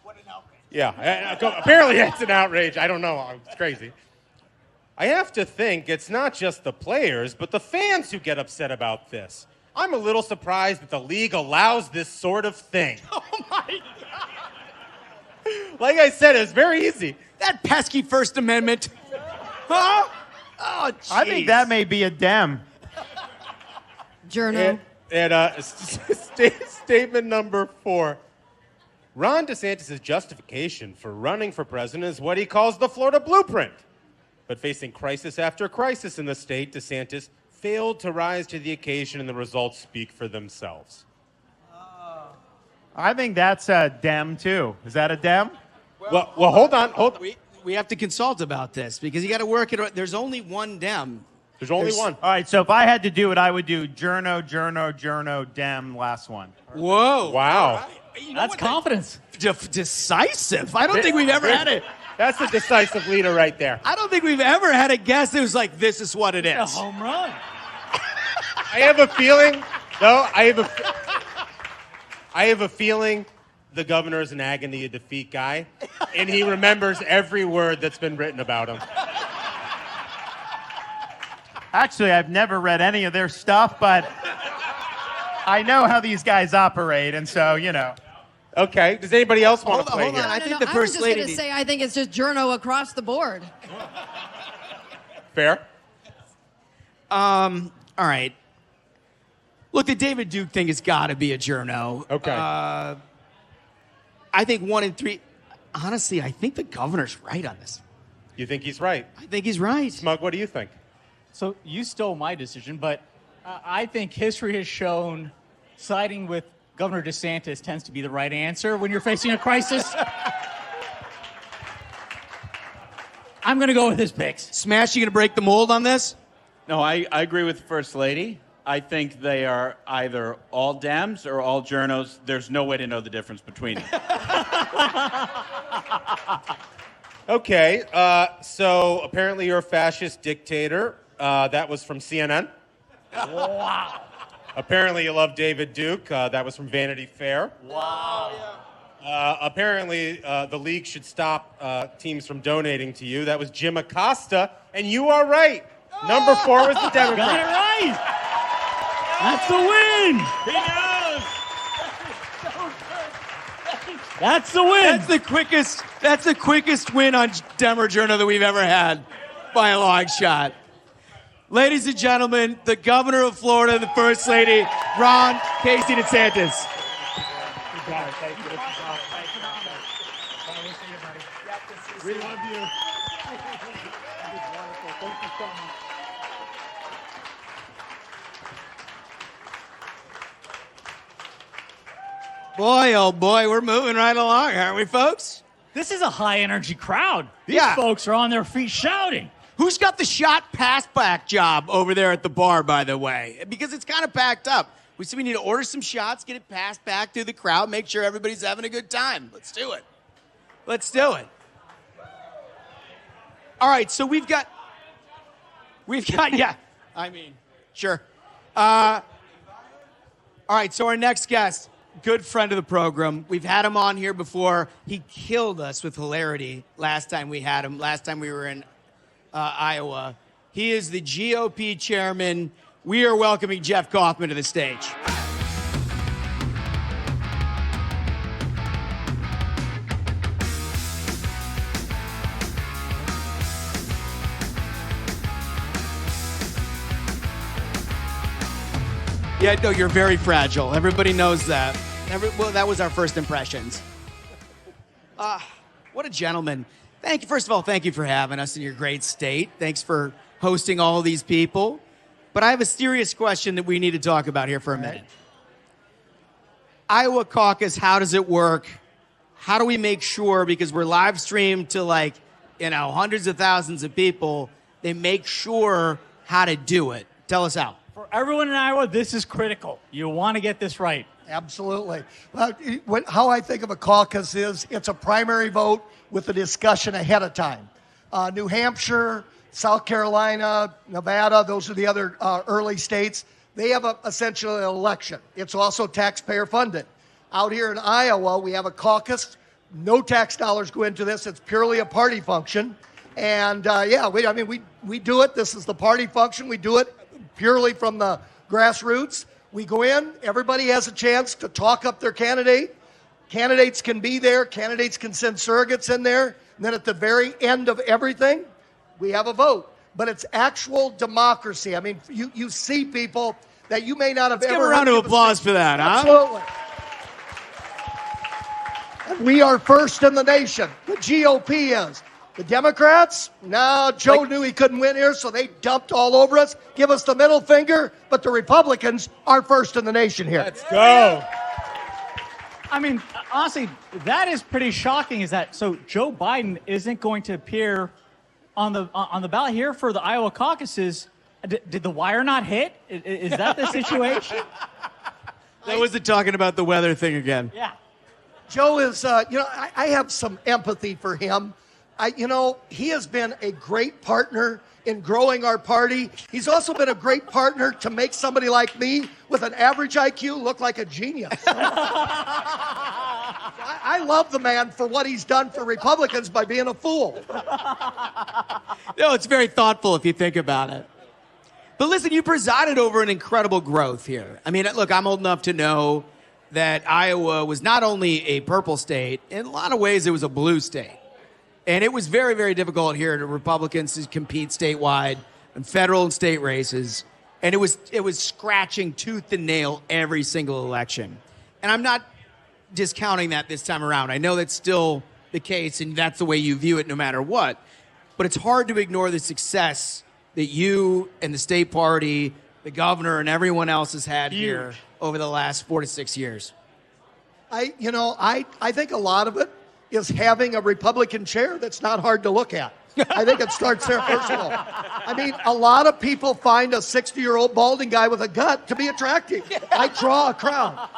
What an outrage. Yeah, apparently it's an outrage. I don't know. It's crazy. I have to think it's not just the players, but the fans who get upset about this. I'm a little surprised that the league allows this sort of thing. Oh, my God. Like I said, it's very easy. That pesky First Amendment. Huh? Oh, jeez. I think that may be a Dem. Journo. And statement number 4. Ron DeSantis' justification for running for president is what he calls the Florida blueprint. But facing crisis after crisis in the state, DeSantis failed to rise to the occasion, and the results speak for themselves. I think that's a Dem, too. Is that a Dem? Well, hold on. We have to consult about this because you got to work it. There's only one Dem. There's only one. All right, so if I had to do it, I would do journo, Dem, last one. Whoa. Wow. Right. You know That's confidence. Decisive. I don't think we've ever had it. That's the decisive leader right there. I don't think we've ever had a guest that was like, this is what it is. A home run. I have a feeling, I have a feeling the governor is an agony of defeat guy, and he remembers every word that's been written about him. Actually, I've never read any of their stuff, but I know how these guys operate, and so, you know. Okay. Does anybody else want to play hold here? on. I think the I was First just Lady. going to say, I think it's just journo across the board. Fair. All right. Look, the David Duke thing has got to be a journo. Okay. I think 1 and 3. Honestly, I think the governor's right on this. You think he's right? I think he's right. Smug, what do you think? So you stole my decision, but I think history has shown siding with Governor DeSantis tends to be the right answer when you're facing a crisis. I'm going to go with his picks. Smash, you going to break the mold on this? No, I agree with the First Lady. I think they are either all Dems or all journos. There's no way to know the difference between them. Okay. So apparently you're a fascist dictator. That was from CNN. Wow. Apparently you love David Duke. That was from Vanity Fair. Wow. Apparently the league should stop teams from donating to you. That was Jim Acosta. And you are right. Number 4 was the Democrat. Got it right. That's the win. He knows. That's the win. That's the quickest win on Dem or Journo that we've ever had by a long shot. Ladies and gentlemen, the governor of Florida, the First Lady, Ron Casey DeSantis. We love you. Thank you so much. Boy, oh boy, we're moving right along, aren't we, folks? This is a high energy crowd. These Yeah. folks are on their feet shouting. Who's got the shot pass back job over there at the bar, by the way? Because it's kind of packed up. We need to order some shots, get it passed back through the crowd, make sure everybody's having a good time. Let's do it. Let's do it. All right, so we've got, yeah, I mean, sure. All right, so our next guest, good friend of the program. We've had him on here before. He killed us with hilarity last time we had him, last time we were in Iowa. He is the GOP chairman. We are welcoming Jeff Kaufman to the stage. Yeah, no, you're very fragile. Everybody knows that. Well, that was our first impressions. What a gentleman. Thank you. First of all, thank you for having us in your great state. Thanks for hosting all these people. But I have a serious question that we need to talk about here for a minute. Iowa caucus, how does it work? How do we make sure, because we're live streamed to hundreds of thousands of people, they make sure how to do it? Tell us how. For everyone in Iowa, this is critical. You want to get this right. Absolutely. How I think of a caucus is it's a primary vote with a discussion ahead of time. New Hampshire, South Carolina, Nevada, those are the other early states. They have essentially an election. It's also taxpayer funded. Out here in Iowa, we have a caucus. No tax dollars go into this. It's purely a party function. And we do it. This is the party function. We do it purely from the grassroots. We go in, everybody has a chance to talk up their candidate. Candidates can be there, candidates can send surrogates in there, and then at the very end of everything, we have a vote. But it's actual democracy. I mean, you see people that you may not have Let's ever give a round of heard applause for that, huh? Absolutely. And we are first in the nation. The GOP is. The Democrats, no, Joe knew he couldn't win here, so they dumped all over us, give us the middle finger, but the Republicans are first in the nation here. Let's go. I mean, honestly, that is pretty shocking. So Joe Biden isn't going to appear on the ballot here for the Iowa caucuses. Did the wire not hit? Is that the situation? That was the talking about the weather thing again. Yeah. Joe is, I have some empathy for him. He has been a great partner in growing our party. He's also been a great partner to make somebody like me with an average IQ look like a genius. I love the man for what he's done for Republicans by being a fool. No, it's very thoughtful if you think about it. But listen, you presided over an incredible growth here. I mean, look, I'm old enough to know that Iowa was not only a purple state, in a lot of ways it was a blue state. And it was very, very difficult here to Republicans to compete statewide in federal and state races. And it was scratching tooth and nail every single election. And I'm not discounting that this time around. I know that's still the case, and that's the way you view it no matter what. But it's hard to ignore the success that you and the state party, the governor, and everyone else has had here over the last 4 to 6 years. I think a lot of it is having a Republican chair that's not hard to look at. I think it starts there, first of all. I mean, a lot of people find a 60-year-old balding guy with a gut to be attractive. I draw a crowd.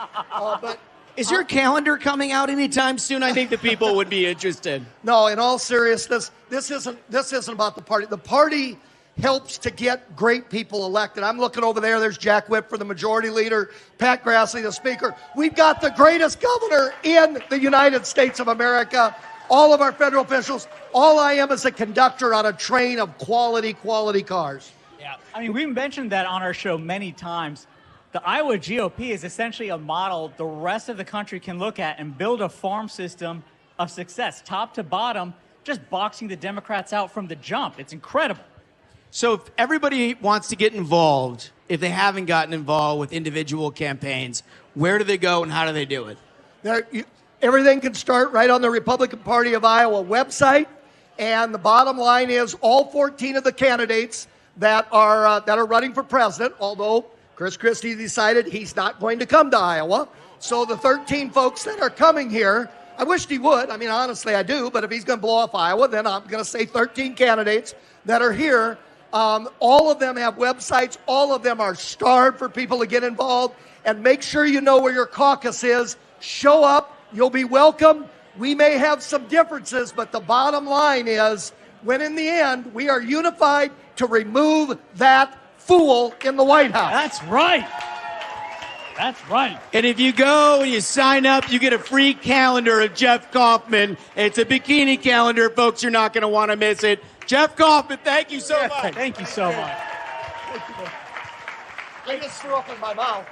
But is your calendar coming out anytime soon? I think the people would be interested. No, in all seriousness, this isn't about the party. The party helps to get great people elected. I'm looking over there. There's Jack Whip for the majority leader, Pat Grassley, the speaker. We've got the greatest governor in the United States of America. All of our federal officials. All I am is a conductor on a train of quality cars. Yeah. I mean, we've mentioned that on our show many times. The Iowa GOP is essentially a model the rest of the country can look at and build a farm system of success, top to bottom, just boxing the Democrats out from the jump. It's incredible. So if everybody wants to get involved, if they haven't gotten involved with individual campaigns, where do they go and how do they do it? Everything can start right on the Republican Party of Iowa website. And the bottom line is all 14 of the candidates that are running for president, although Chris Christie decided he's not going to come to Iowa. So the 13 folks that are coming here, I wished he would. I mean, honestly, I do. But if he's going to blow off Iowa, then I'm going to say 13 candidates that are here. All of them have websites. All of them are starved for people to get involved. And make sure you know where your caucus is. Show up. You'll be welcome. We may have some differences, but the bottom line is, when in the end, we are unified to remove that fool in the White House. That's right. That's right. And if you go and you sign up, you get a free calendar of Jeff Kaufman. It's a bikini calendar, folks. You're not going to want to miss it. Jeff Kaufman, thank you so much. Thank you so much. I just threw up in my mouth.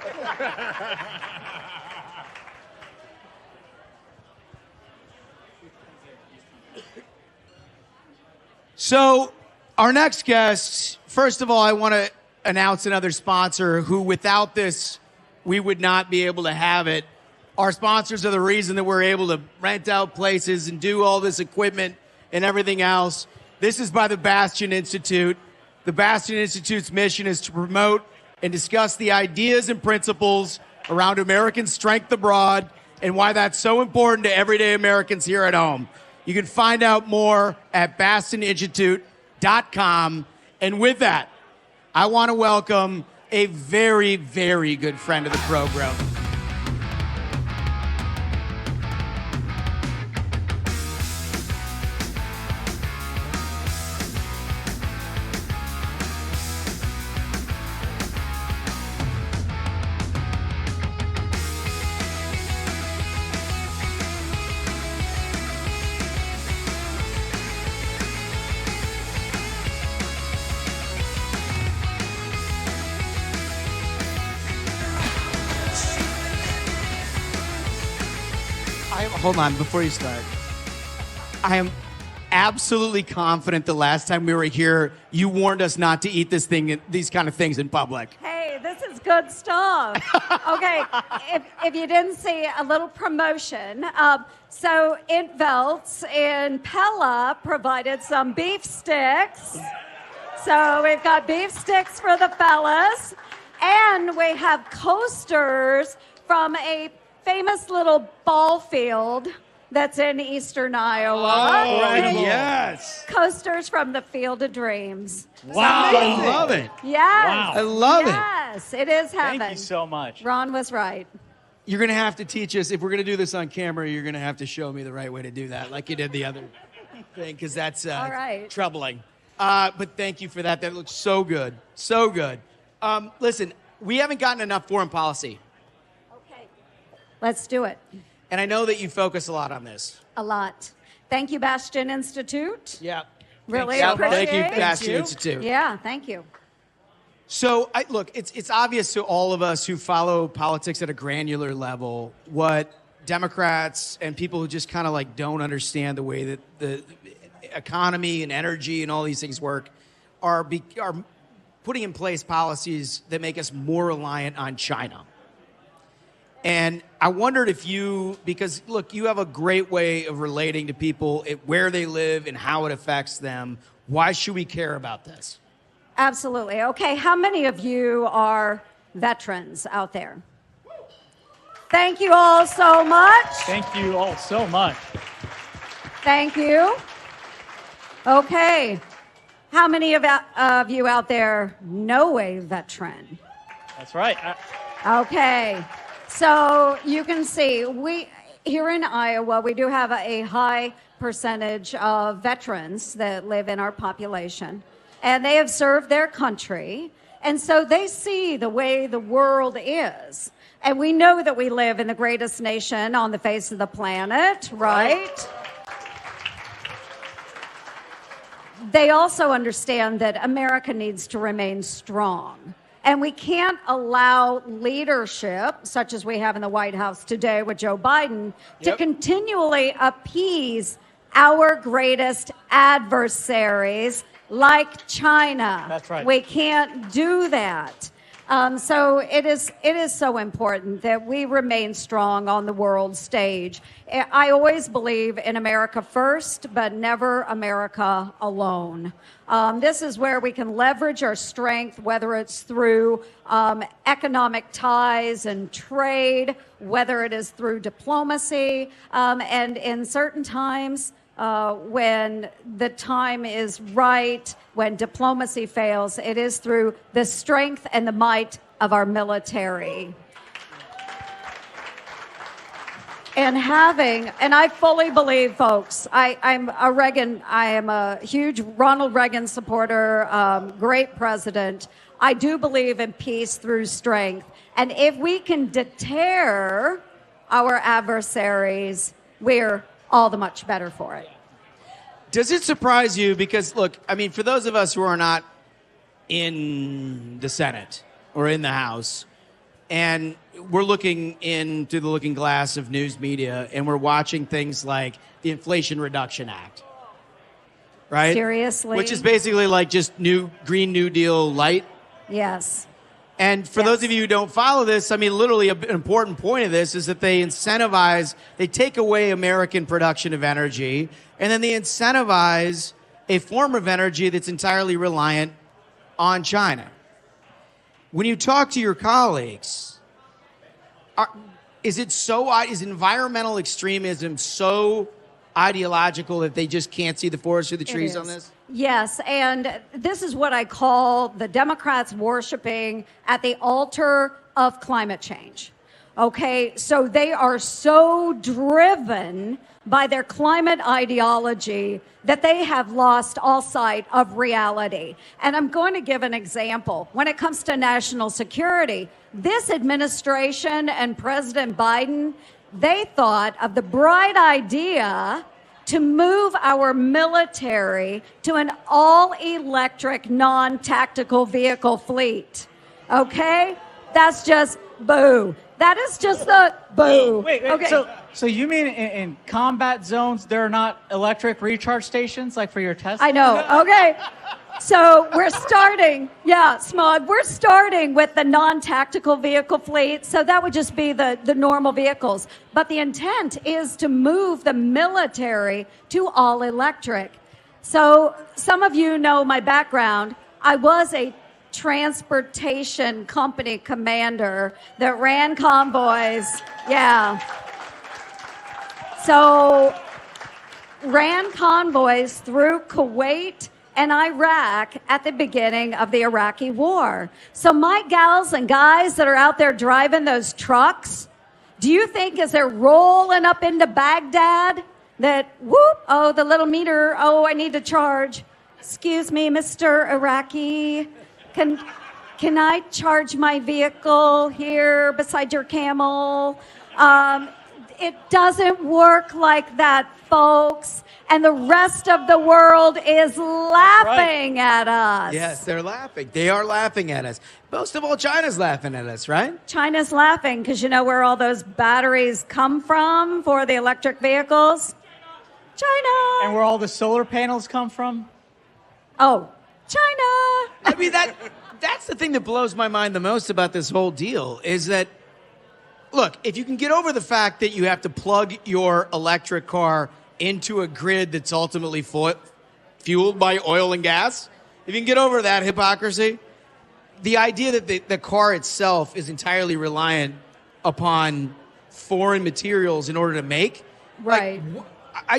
So, our next guest, first of all, I want to announce another sponsor who, without this, we would not be able to have it. Our sponsors are the reason that we're able to rent out places and do all this equipment and everything else. This is by the Bastion Institute. The Bastion Institute's mission is to promote and discuss the ideas and principles around American strength abroad and why that's so important to everyday Americans here at home. You can find out more at bastioninstitute.com. And with that, I want to welcome a very, very good friend of the program. Hold on, before you start. I am absolutely confident the last time we were here, you warned us not to eat these kind of things in public. Hey, this is good stuff. Okay, if you didn't see a little promotion, so Intvelts in Pella provided some beef sticks. So we've got beef sticks for the fellas, and we have coasters from a famous little ball field that's in eastern Iowa. Oh, right, yes. Coasters from the Field of Dreams. Wow, I love it. Yes. Wow. I love it. Yes, it is heaven. Thank you so much. Ron was right. You're going to have to teach us, if we're going to do this on camera, you're going to have to show me the right way to do that, like you did the other thing, because that's All right. troubling. But thank you for that. That looks so good. So good. Listen, we haven't gotten enough foreign policy. Let's do it. And I know that you focus a lot on this. A lot. Thank you, Bastion Institute. Yeah. Really Thank appreciate you, it. Bastion Institute. Yeah, thank you. So, look, it's obvious to all of us who follow politics at a granular level what Democrats and people who just kind of like don't understand the way that the economy and energy and all these things work are putting in place policies that make us more reliant on China. And I wondered if because look, you have a great way of relating to people, where they live and how it affects them. Why should we care about this? Absolutely. Okay, how many of you are veterans out there? Thank you all so much. Thank you all so much. Thank you. Okay, how many of you out there know a veteran? That's right. Okay. So you can see, here in Iowa, we do have a high percentage of veterans that live in our population, and they have served their country, and so they see the way the world is. And we know that we live in the greatest nation on the face of the planet, right? They also understand that America needs to remain strong. And we can't allow leadership, such as we have in the White House today with Joe Biden, to continually appease our greatest adversaries like China. That's right. We can't do that. So it is so important that we remain strong on the world stage. I always believe in America first, but never America alone. This is where we can leverage our strength, whether it's through economic ties and trade, whether it is through diplomacy, and in certain times, when the time is right, when diplomacy fails, it is through the strength and the might of our military. And I fully believe, folks, I am a huge Ronald Reagan supporter, great president. I do believe in peace through strength. And if we can deter our adversaries, we're all the much better for it. Does it surprise you? Because, look, I mean, for those of us who are not in the Senate or in the House, and we're looking in through the looking glass of news media, and we're watching things like the Inflation Reduction Act, right? Seriously? Which is basically like just Green New Deal light. Yes. And for those of you who don't follow this, I mean, literally an important point of this is that they take away American production of energy, and then they incentivize a form of energy that's entirely reliant on China. When you talk to your colleagues, is environmental extremism so ideological that they just can't see the forest through the trees on this? Yes, and this is what I call the Democrats worshiping at the altar of climate change. Okay, so they are so driven by their climate ideology that they have lost all sight of reality. And I'm going to give an example. When it comes to national security, this administration and President Biden, they thought of the bright idea to move our military to an all-electric, non-tactical vehicle fleet. Okay? That's just boo. That is just the boo. Wait, okay. So you mean in combat zones there are not electric recharge stations like for your Tesla? I know. Okay. So we're starting, Smog, we're starting with the non-tactical vehicle fleet. So that would just be the normal vehicles. But the intent is to move the military to all electric. So some of you know my background. I was a transportation company commander that ran convoys. Yeah. So ran convoys through Kuwait and Iraq at the beginning of the Iraqi war. So my gals and guys that are out there driving those trucks, do you think as they're rolling up into Baghdad that, whoop, oh, the little meter, oh, I need to charge. Excuse me, Mr. Iraqi, can I charge my vehicle here beside your camel? It doesn't work like that, folks. And the rest of the world is laughing at us. Yes, they're laughing. They are laughing at us. Most of all, China's laughing at us, right? China's laughing because you know where all those batteries come from for the electric vehicles? China. And where all the solar panels come from? Oh, China. I mean, that's the thing that blows my mind the most about this whole deal is that, look, if you can get over the fact that you have to plug your electric car into a grid that's ultimately fueled by oil and gas, if you can get over that hypocrisy, the idea that the car itself is entirely reliant upon foreign materials in order to make, right?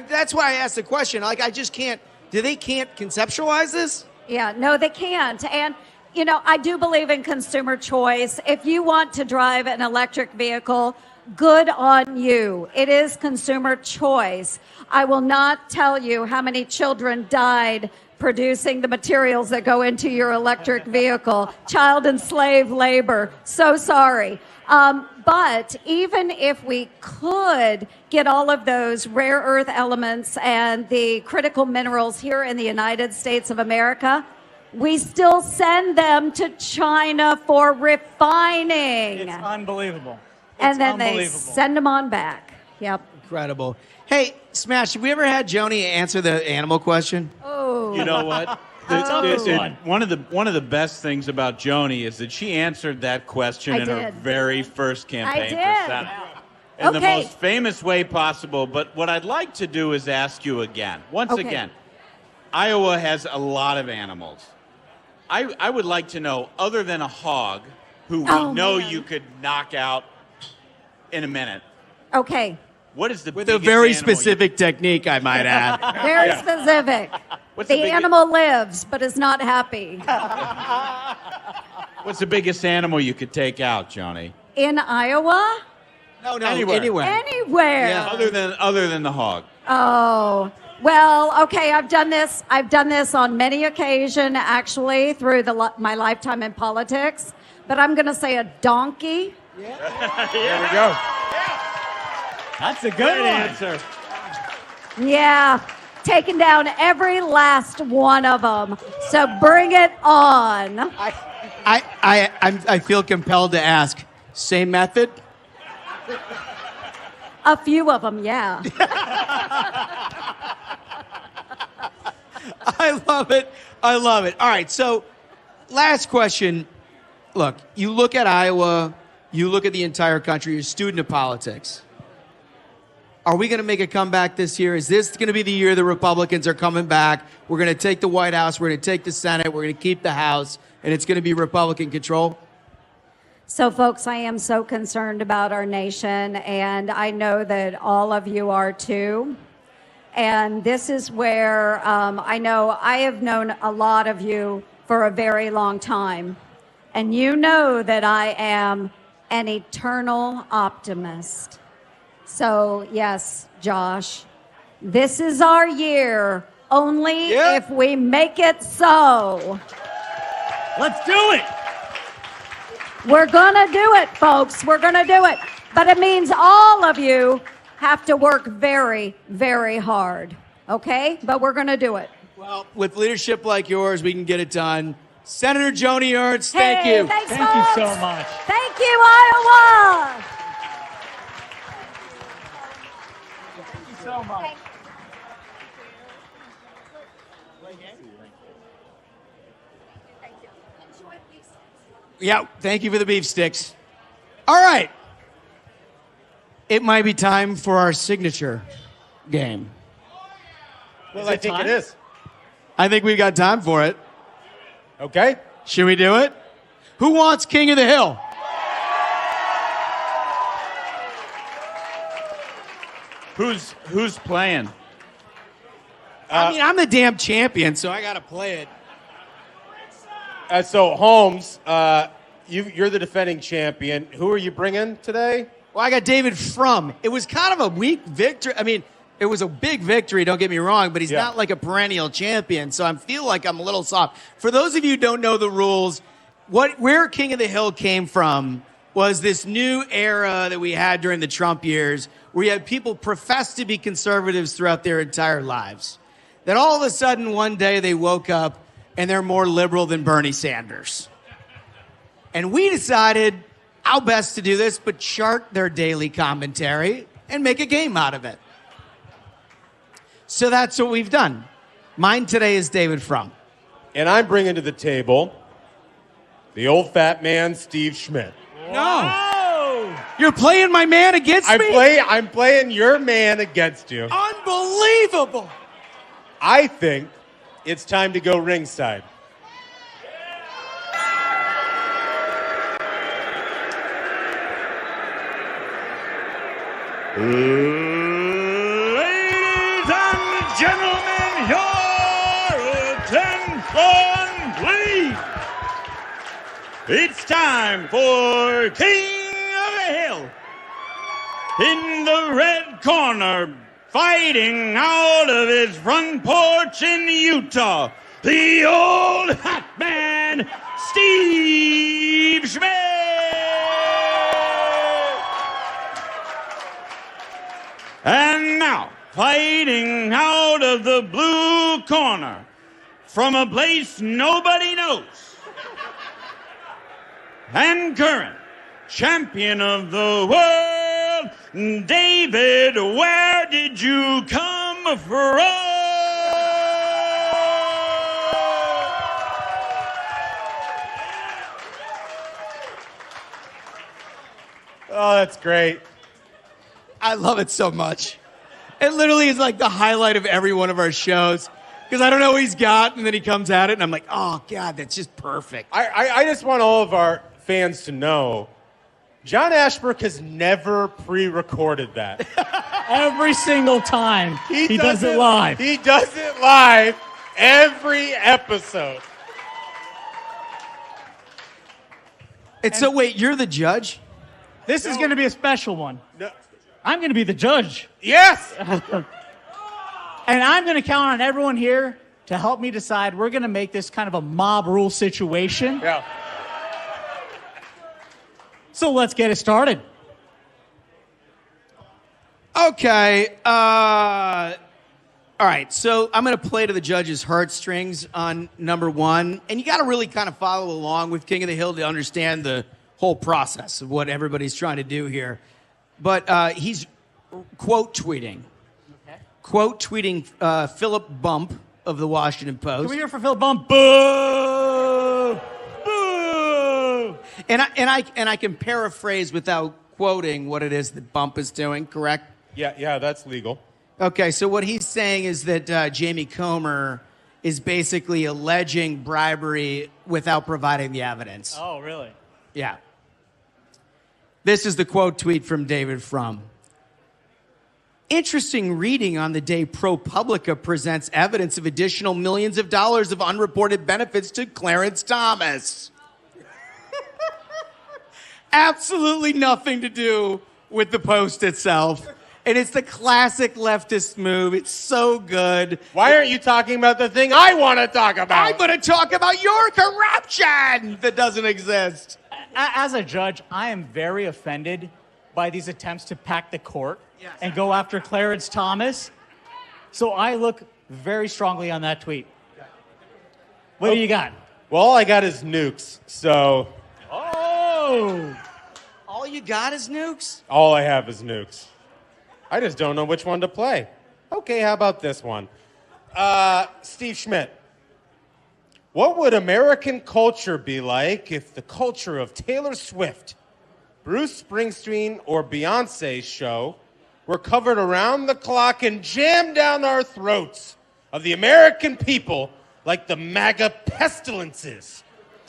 That's why I asked the question. Like, I just can't. They can't conceptualize this? Yeah, no, they can't. And you know, I do believe in consumer choice. If you want to drive an electric vehicle, good on you. It is consumer choice. I will not tell you how many children died producing the materials that go into your electric vehicle. Child and slave labor. So sorry. But even if we could get all of those rare earth elements and the critical minerals here in the United States of America, we still send them to China for refining. It's unbelievable. And then they send them on back. Yep. Incredible. Hey, Smash, have we ever had Joni answer the animal question? Oh. You know what? One of the best things about Joni is that she answered that question in her very first campaign for Senate. In the most famous way possible. But what I'd like to do is ask you again. Once again, Iowa has a lot of animals. I would like to know, other than a hog, who we know you could knock out in a minute. Okay. What is the With a very specific technique, I might add. Very specific. The animal lives, but is not happy. What's the biggest animal you could take out, Joni? In Iowa? No, anywhere. Anywhere. Yeah, other than the hog. Oh. Well, okay, I've done this on many occasions, actually, through my lifetime in politics. But I'm going to say a donkey. There we go. That's a good answer. Yeah, taking down every last one of them. So bring it on. I feel compelled to ask, same method? A few of them, yeah. I love it. I love it. All right, so last question. Look, you look at Iowa, you look at the entire country, you're a student of politics. Are we going to make a comeback this year? Is this going to be the year the Republicans are coming back? We're going to take the White House, we're going to take the Senate, we're going to keep the House, and it's going to be Republican control? So, folks, I am so concerned about our nation, and I know that all of you are too. And this is where I know I have known a lot of you for a very long time. And you know that I am an eternal optimist. So, yes, Josh, this is our year, only if we make it so. Let's do it. We're going to do it, folks. We're going to do it. But it means all of you have to work very, very hard, okay? But we're going to do it. Well, with leadership like yours, we can get it done. Senator Joni Ernst, thank you. Thank you so much. Thank you, Iowa. Thank you so much. Yeah, thank you for the beef sticks. All right. It might be time for our signature game. Well, I think it is. I think we've got time for it. Okay. Should we do it? Who wants King of the Hill? Who's playing? I mean, I'm the damn champion, so I got to play it. So, Holmes, you're the defending champion. Who are you bringing today? Well, I got David Frum. It was kind of a weak victory. I mean, it was a big victory, don't get me wrong, but he's not like a perennial champion, so I feel like I'm a little soft. For those of you who don't know the rules, where King of the Hill came from was this new era that we had during the Trump years, where you had people profess to be conservatives throughout their entire lives. Then all of a sudden, one day, they woke up and they're more liberal than Bernie Sanders. And we decided how best to do this, but chart their daily commentary and make a game out of it. So that's what we've done. Mine today is David Frum. And I'm bringing to the table the old fat man, Steve Schmidt. No. You're playing my man against me? I'm playing your man against you. Unbelievable. I think it's time to go ringside. Ladies and gentlemen, your attention, please. It's time for King of the Hill. In the red corner, fighting out of his front porch in Utah, the old hat man, Steve Schmidt. And now, fighting out of the blue corner, from a place nobody knows, and current champion of the world, David, where did you come from? Oh, that's great. I love it so much. It literally is like the highlight of every one of our shows. Because I don't know what he's got, and then he comes at it, and I'm like, oh, God, that's just perfect. I just want all of our fans to know, John Ashbrook has never pre-recorded that. Every single time he does it live. He does it live every episode. And so, wait, you're the judge? This is going to be a special one. No. I'm going to be the judge. Yes! And I'm going to count on everyone here to help me decide. We're going to make this kind of a mob rule situation. Yeah. So let's get it started. Okay. All right. So I'm going to play to the judge's heartstrings on number one. And you got to really kind of follow along with King of the Hill to understand the whole process of what everybody's trying to do here. But he's quote tweeting. Quote tweeting Philip Bump of the Washington Post. Can we hear for Philip Bump? Boo! Boo! And I can paraphrase without quoting what it is that Bump is doing, correct? Yeah, that's legal. Okay, so what he's saying is that Jamie Comer is basically alleging bribery without providing the evidence. Oh, really? Yeah. This is the quote tweet from David Frum. Interesting reading on the day ProPublica presents evidence of additional millions of dollars of unreported benefits to Clarence Thomas. Absolutely nothing to do with the Post itself. And it's the classic leftist move. It's so good. Why aren't you talking about the thing I want to talk about? I'm going to talk about your corruption that doesn't exist. As a judge, I am very offended by these attempts to pack the court and go after Clarence Thomas. So I look very strongly on that tweet. What do you got? Well, all I got is nukes, so... Oh! All you got is nukes? All I have is nukes. I just don't know which one to play. Okay, how about this one? Steve Schmidt. What would American culture be like if the culture of Taylor Swift, Bruce Springsteen, or Beyonce's show were covered around the clock and jammed down our throats of the American people like the MAGA pestilences?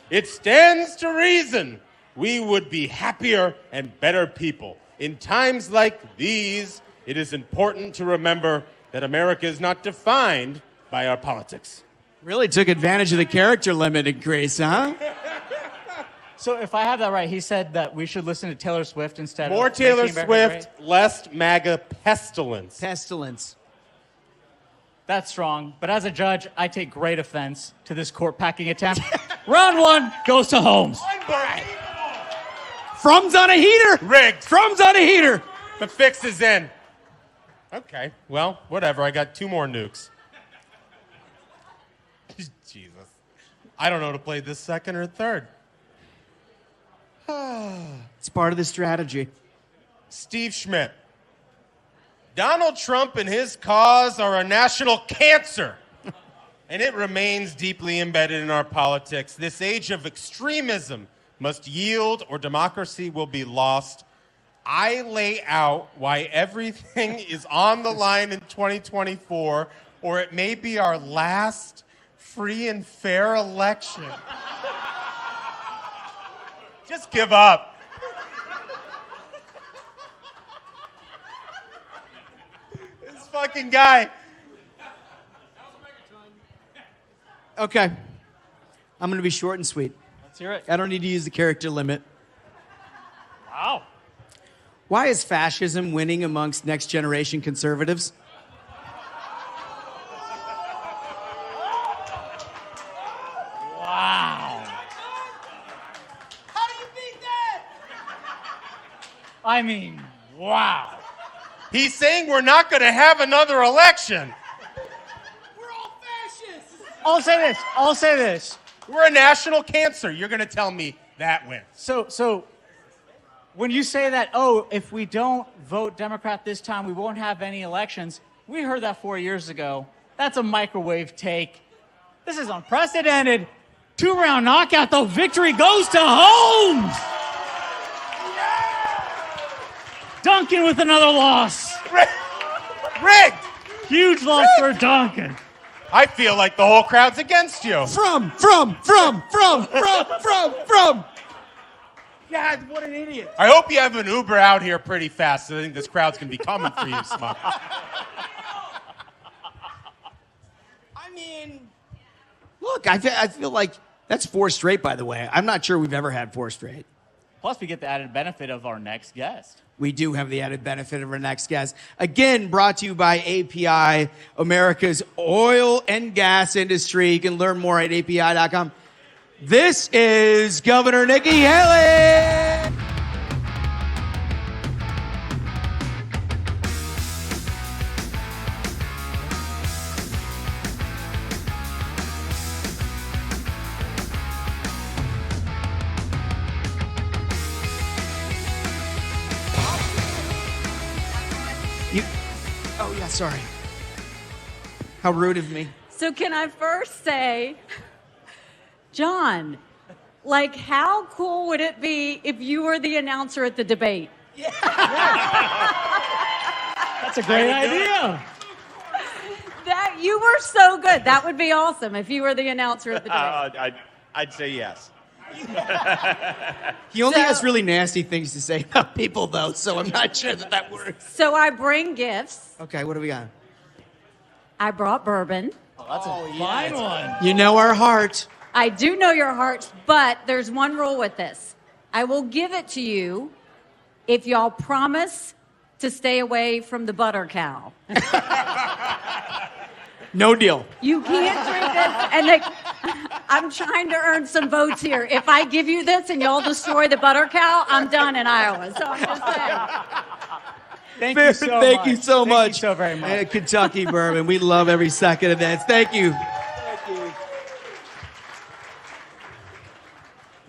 It stands to reason we would be happier and better people. In times like these, it is important to remember that America is not defined by our politics. Really took advantage of the character limit increase, huh? So if I have that right, he said that we should listen to Taylor Swift instead More of Taylor Making America Swift, Great? less MAGA pestilence. Pestilence. That's strong. But as a judge, I take great offense to this court packing attempt. Round one goes to Holmes. Frum's on a heater. Rigged. Frum's on a heater. The fix is in. Okay, well, whatever. I got 2 more nukes. Jesus. I don't know to play this second or third. It's part of the strategy. Steve Schmidt. Donald Trump and his cause are a national cancer, and it remains deeply embedded in our politics. This age of extremism must yield or democracy will be lost. I lay out why everything is on the line in 2024, or it may be our last free and fair election. Just give up. This fucking guy. Okay. I'm going to be short and sweet. Let's hear it. I don't need to use the character limit. Wow. Why is fascism winning amongst next generation conservatives? Wow. How do you beat that? I mean, wow. He's saying we're not going to have another election. We're all fascists. I'll say this. We're a national cancer. You're going to tell me that wins. So when you say that, oh, if we don't vote Democrat this time, we won't have any elections, we heard that 4 years ago. That's a microwave take. This is unprecedented. 2-round knockout, though. Victory goes to Holmes. Duncan with another loss. Rigged! Huge loss for Duncan. I feel like the whole crowd's against you. From. God, what an idiot. I hope you have an Uber out here pretty fast. I think this crowd's going to be coming for you, Smuck. I mean, look, I feel like that's 4 straight, by the way. I'm not sure we've ever had 4 straight. Plus, we get the added benefit of our next guest. We do have the added benefit of our next guest. Again, brought to you by API, America's oil and gas industry. You can learn more at API.com. This is Governor Nikki Haley. Oh, yeah, sorry. How rude of me. So can I first say, John, like how cool would it be if you were the announcer at the debate? That's a great idea. That you were so good. That would be awesome if you were the announcer at the debate. I'd say yes. He only has really nasty things to say about people, though, so I'm not sure that works. So I bring gifts. Okay, what do we got? I brought bourbon. Oh, that's a fine one. You know our heart. I do know your heart, but there's one rule with this. I will give it to you if y'all promise to stay away from the butter cow. No deal. You can't drink this, and I'm trying to earn some votes here. If I give you this and y'all destroy the butter cow, I'm done in Iowa. So I'm just saying. Thank you so much. Thank you so much. Thank you so very much. Kentucky bourbon. We love every second of this. Thank you.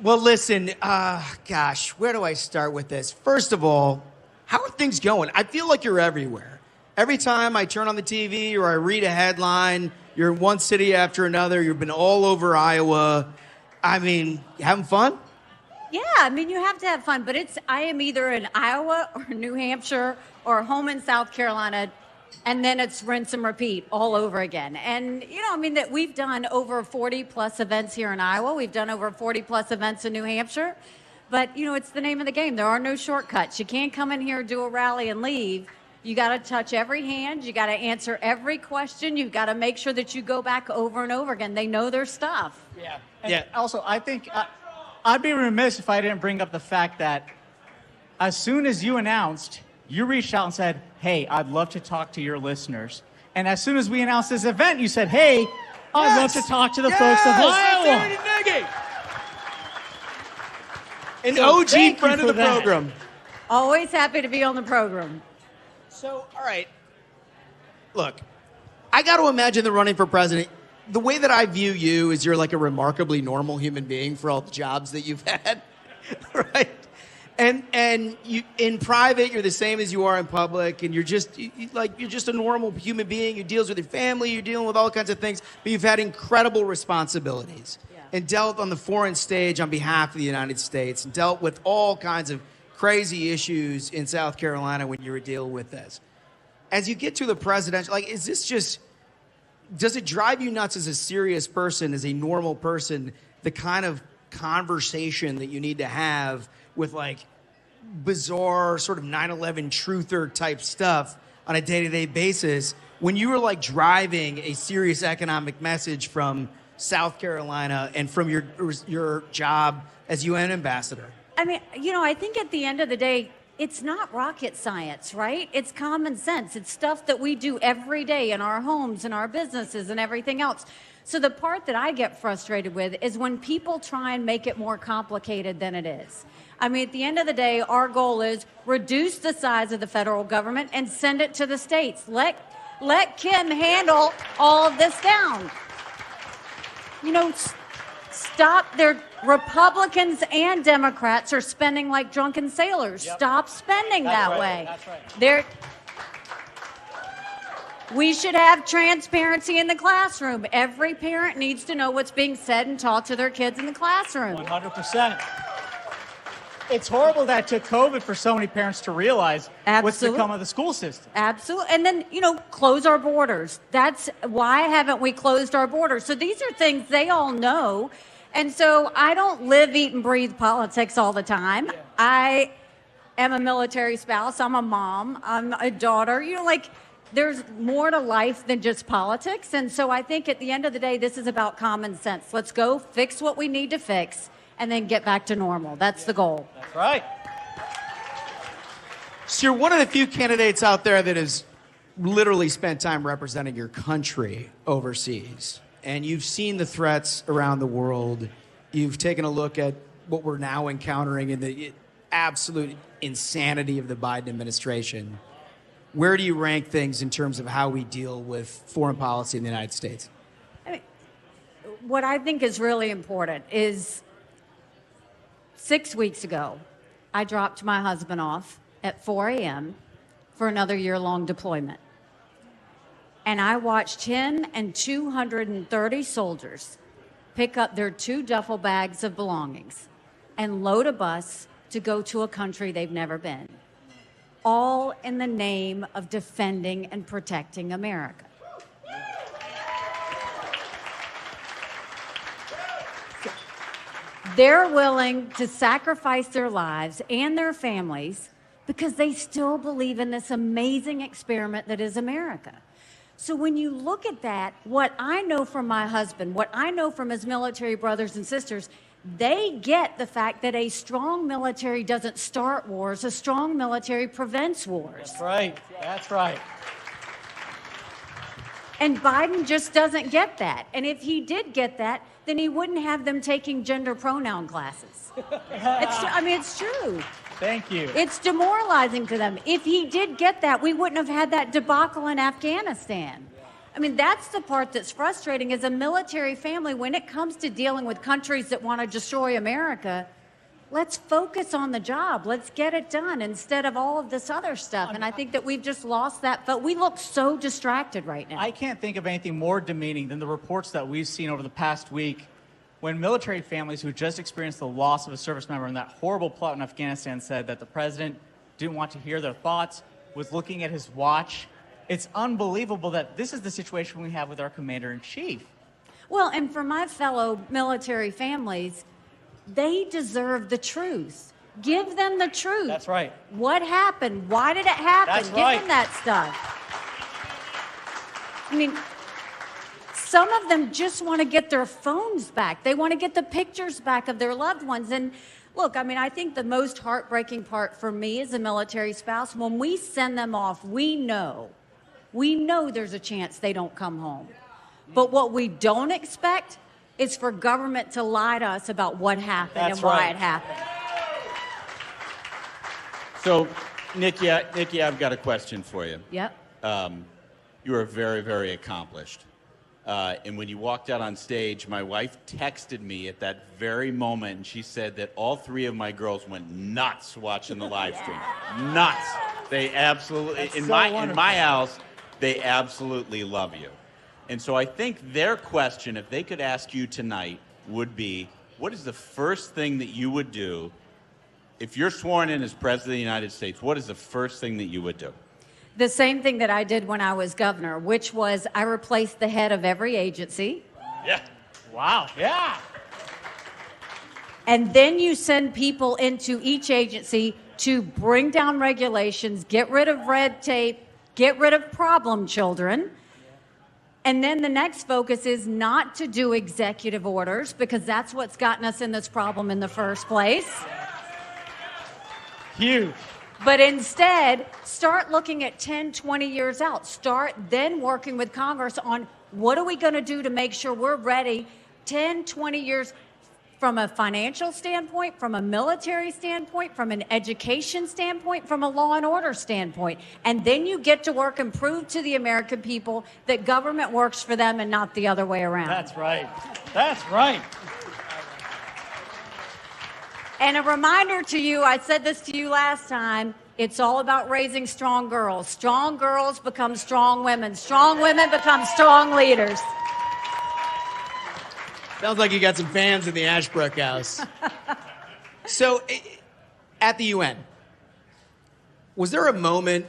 Well, listen, gosh, where do I start with this? First of all, how are things going? I feel like you're everywhere. Every time I turn on the TV or I read a headline, you're in one city after another. You've been all over Iowa. I mean, you having fun? Yeah, I mean, you have to have fun, but I am either in Iowa or New Hampshire or home in South Carolina, and then it's rinse and repeat all over again. And, I mean, that we've done over 40-plus events here in Iowa. We've done over 40-plus events in New Hampshire. But, it's the name of the game. There are no shortcuts. You can't come in here, do a rally, and leave. You got to touch every hand. You got to answer every question. You've got to make sure that you go back over and over again. They know their stuff. Yeah. And also, I think I'd be remiss if I didn't bring up the fact that as soon as you announced, you reached out and said, hey, I'd love to talk to your listeners. And as soon as we announced this event, you said, hey, I'd love to talk to the folks of Iowa. An So OG thank you friend of for the that. program. Always happy to be on the program. So, all right. Look, I got to imagine the running for president. The way that I view you is you're like a remarkably normal human being for all the jobs that you've had, right? And you in private you're the same as you are in public, and you're just a normal human being who deals with your family, you're dealing with all kinds of things, but you've had incredible responsibilities and dealt on the foreign stage on behalf of the United States and dealt with all kinds of crazy issues in South Carolina when you were dealing with this. As you get to the presidential, is this just, does it drive you nuts as a serious person, as a normal person, the kind of conversation that you need to have with bizarre sort of 9/11 truther type stuff on a day-to-day basis when you were driving a serious economic message from South Carolina and from your job as UN ambassador? I mean, I think at the end of the day, it's not rocket science, right? It's common sense. It's stuff that we do every day in our homes and our businesses and everything else. So the part that I get frustrated with is when people try and make it more complicated than it is. I mean, at the end of the day, our goal is reduce the size of the federal government and send it to the states. Let Kim handle all of this down. Stop. Republicans and Democrats are spending like drunken sailors. Yep. Stop spending that way. That's right. We should have transparency in the classroom. Every parent needs to know what's being said and taught to their kids in the classroom. 100%. It's horrible that it took COVID for so many parents to realize what's to come of the school system. Absolutely. And then, close our borders. That's why haven't we closed our borders? So these are things they all know. And so I don't live, eat, and breathe politics all the time. Yeah. I am a military spouse. I'm a mom. I'm a daughter. There's more to life than just politics. And so I think at the end of the day, this is about common sense. Let's go fix what we need to fix and then get back to normal. That's the goal. That's right. So you're one of the few candidates out there that has literally spent time representing your country overseas. And you've seen the threats around the world. You've taken a look at what we're now encountering in the absolute insanity of the Biden administration. Where do you rank things in terms of how we deal with foreign policy in the United States? What I think is really important is 6 weeks ago, I dropped my husband off at 4 a.m. for another year-long deployment. And I watched him and 230 soldiers pick up their 2 duffel bags of belongings and load a bus to go to a country they've never been, all in the name of defending and protecting America. They're willing to sacrifice their lives and their families because they still believe in this amazing experiment that is America. So when you look at that, what I know from my husband, what I know from his military brothers and sisters, they get the fact that a strong military doesn't start wars, a strong military prevents wars. That's right. That's right. And Biden just doesn't get that. And if he did get that, then he wouldn't have them taking gender pronoun classes. It's true. Thank you. It's demoralizing to them. If he did get that, we wouldn't have had that debacle in Afghanistan. That's the part that's frustrating as a military family. When it comes to dealing with countries that want to destroy America, let's focus on the job. Let's get it done instead of all of this other stuff. And I think that we've just lost that. But we look so distracted right now. I can't think of anything more demeaning than the reports that we've seen over the past week when military families who just experienced the loss of a service member in that horrible plot in Afghanistan said that the president didn't want to hear their thoughts, was looking at his watch. It's unbelievable that this is the situation we have with our commander-in-chief. Well, and for my fellow military families, they deserve the truth. Give them the truth. That's right. What happened? Why did it happen? That's Give right. them that stuff. Some of them just want to get their phones back. They want to get the pictures back of their loved ones. And look, I think the most heartbreaking part for me as a military spouse, when we send them off, we know there's a chance they don't come home. But what we don't expect is for government to lie to us about what happened and why it happened. So, Nikki, I've got a question for you. Yep. You are very, very accomplished. And when you walked out on stage, my wife texted me at that very moment, and she said that all 3 of my girls went nuts watching the live stream. Nuts. They absolutely, in my house, they absolutely love you. And so I think their question, if they could ask you tonight, would be, what is the first thing that you would do if you're sworn in as President of the United States? What is the first thing that you would do? The same thing that I did when I was governor, which was I replaced the head of every agency. Yeah. Wow. Yeah. And then you send people into each agency to bring down regulations, get rid of red tape, get rid of problem children. And then the next focus is not to do executive orders because that's what's gotten us in this problem in the first place. Huge. But instead, start looking at 10, 20 years out. Start then working with Congress on what are we going to do to make sure we're ready 10, 20 years from a financial standpoint, from a military standpoint, from an education standpoint, from a law and order standpoint. And then you get to work and prove to the American people that government works for them and not the other way around. That's right. That's right. And a reminder to you, I said this to you last time, it's all about raising strong girls. Strong girls become strong women. Strong women become strong leaders. Sounds like you got some fans in the Ashbrook house. So at the UN, was there a moment?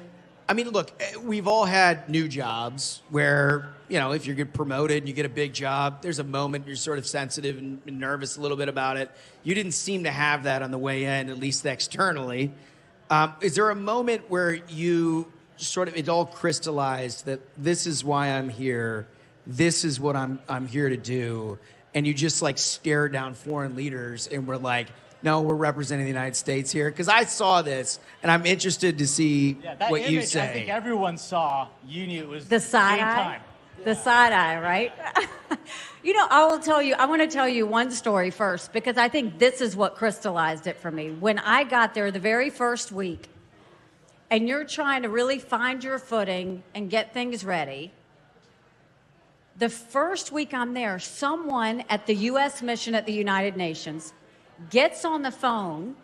I mean, look, we've all had new jobs where, you know, if you get promoted and you get a big job, there's a moment you're sort of sensitive and nervous a little bit about it. You didn't seem to have that on the way in, at least externally. Is there a moment where you sort of, it all crystallized that this is why I'm here, this is what I'm here to do, and you just like stare down foreign leaders and were like, no, we're representing the United States here? Because I saw this, and I'm interested to see what image, you say. I think everyone saw. You knew it was The side game eye? time. The side eye, right? You know, I want to tell you one story first, because I think this is what crystallized it for me. When I got there the very first week, and you're trying to really find your footing and get things ready, the first week I'm there, someone at the U.S. mission at the United Nations gets on the phone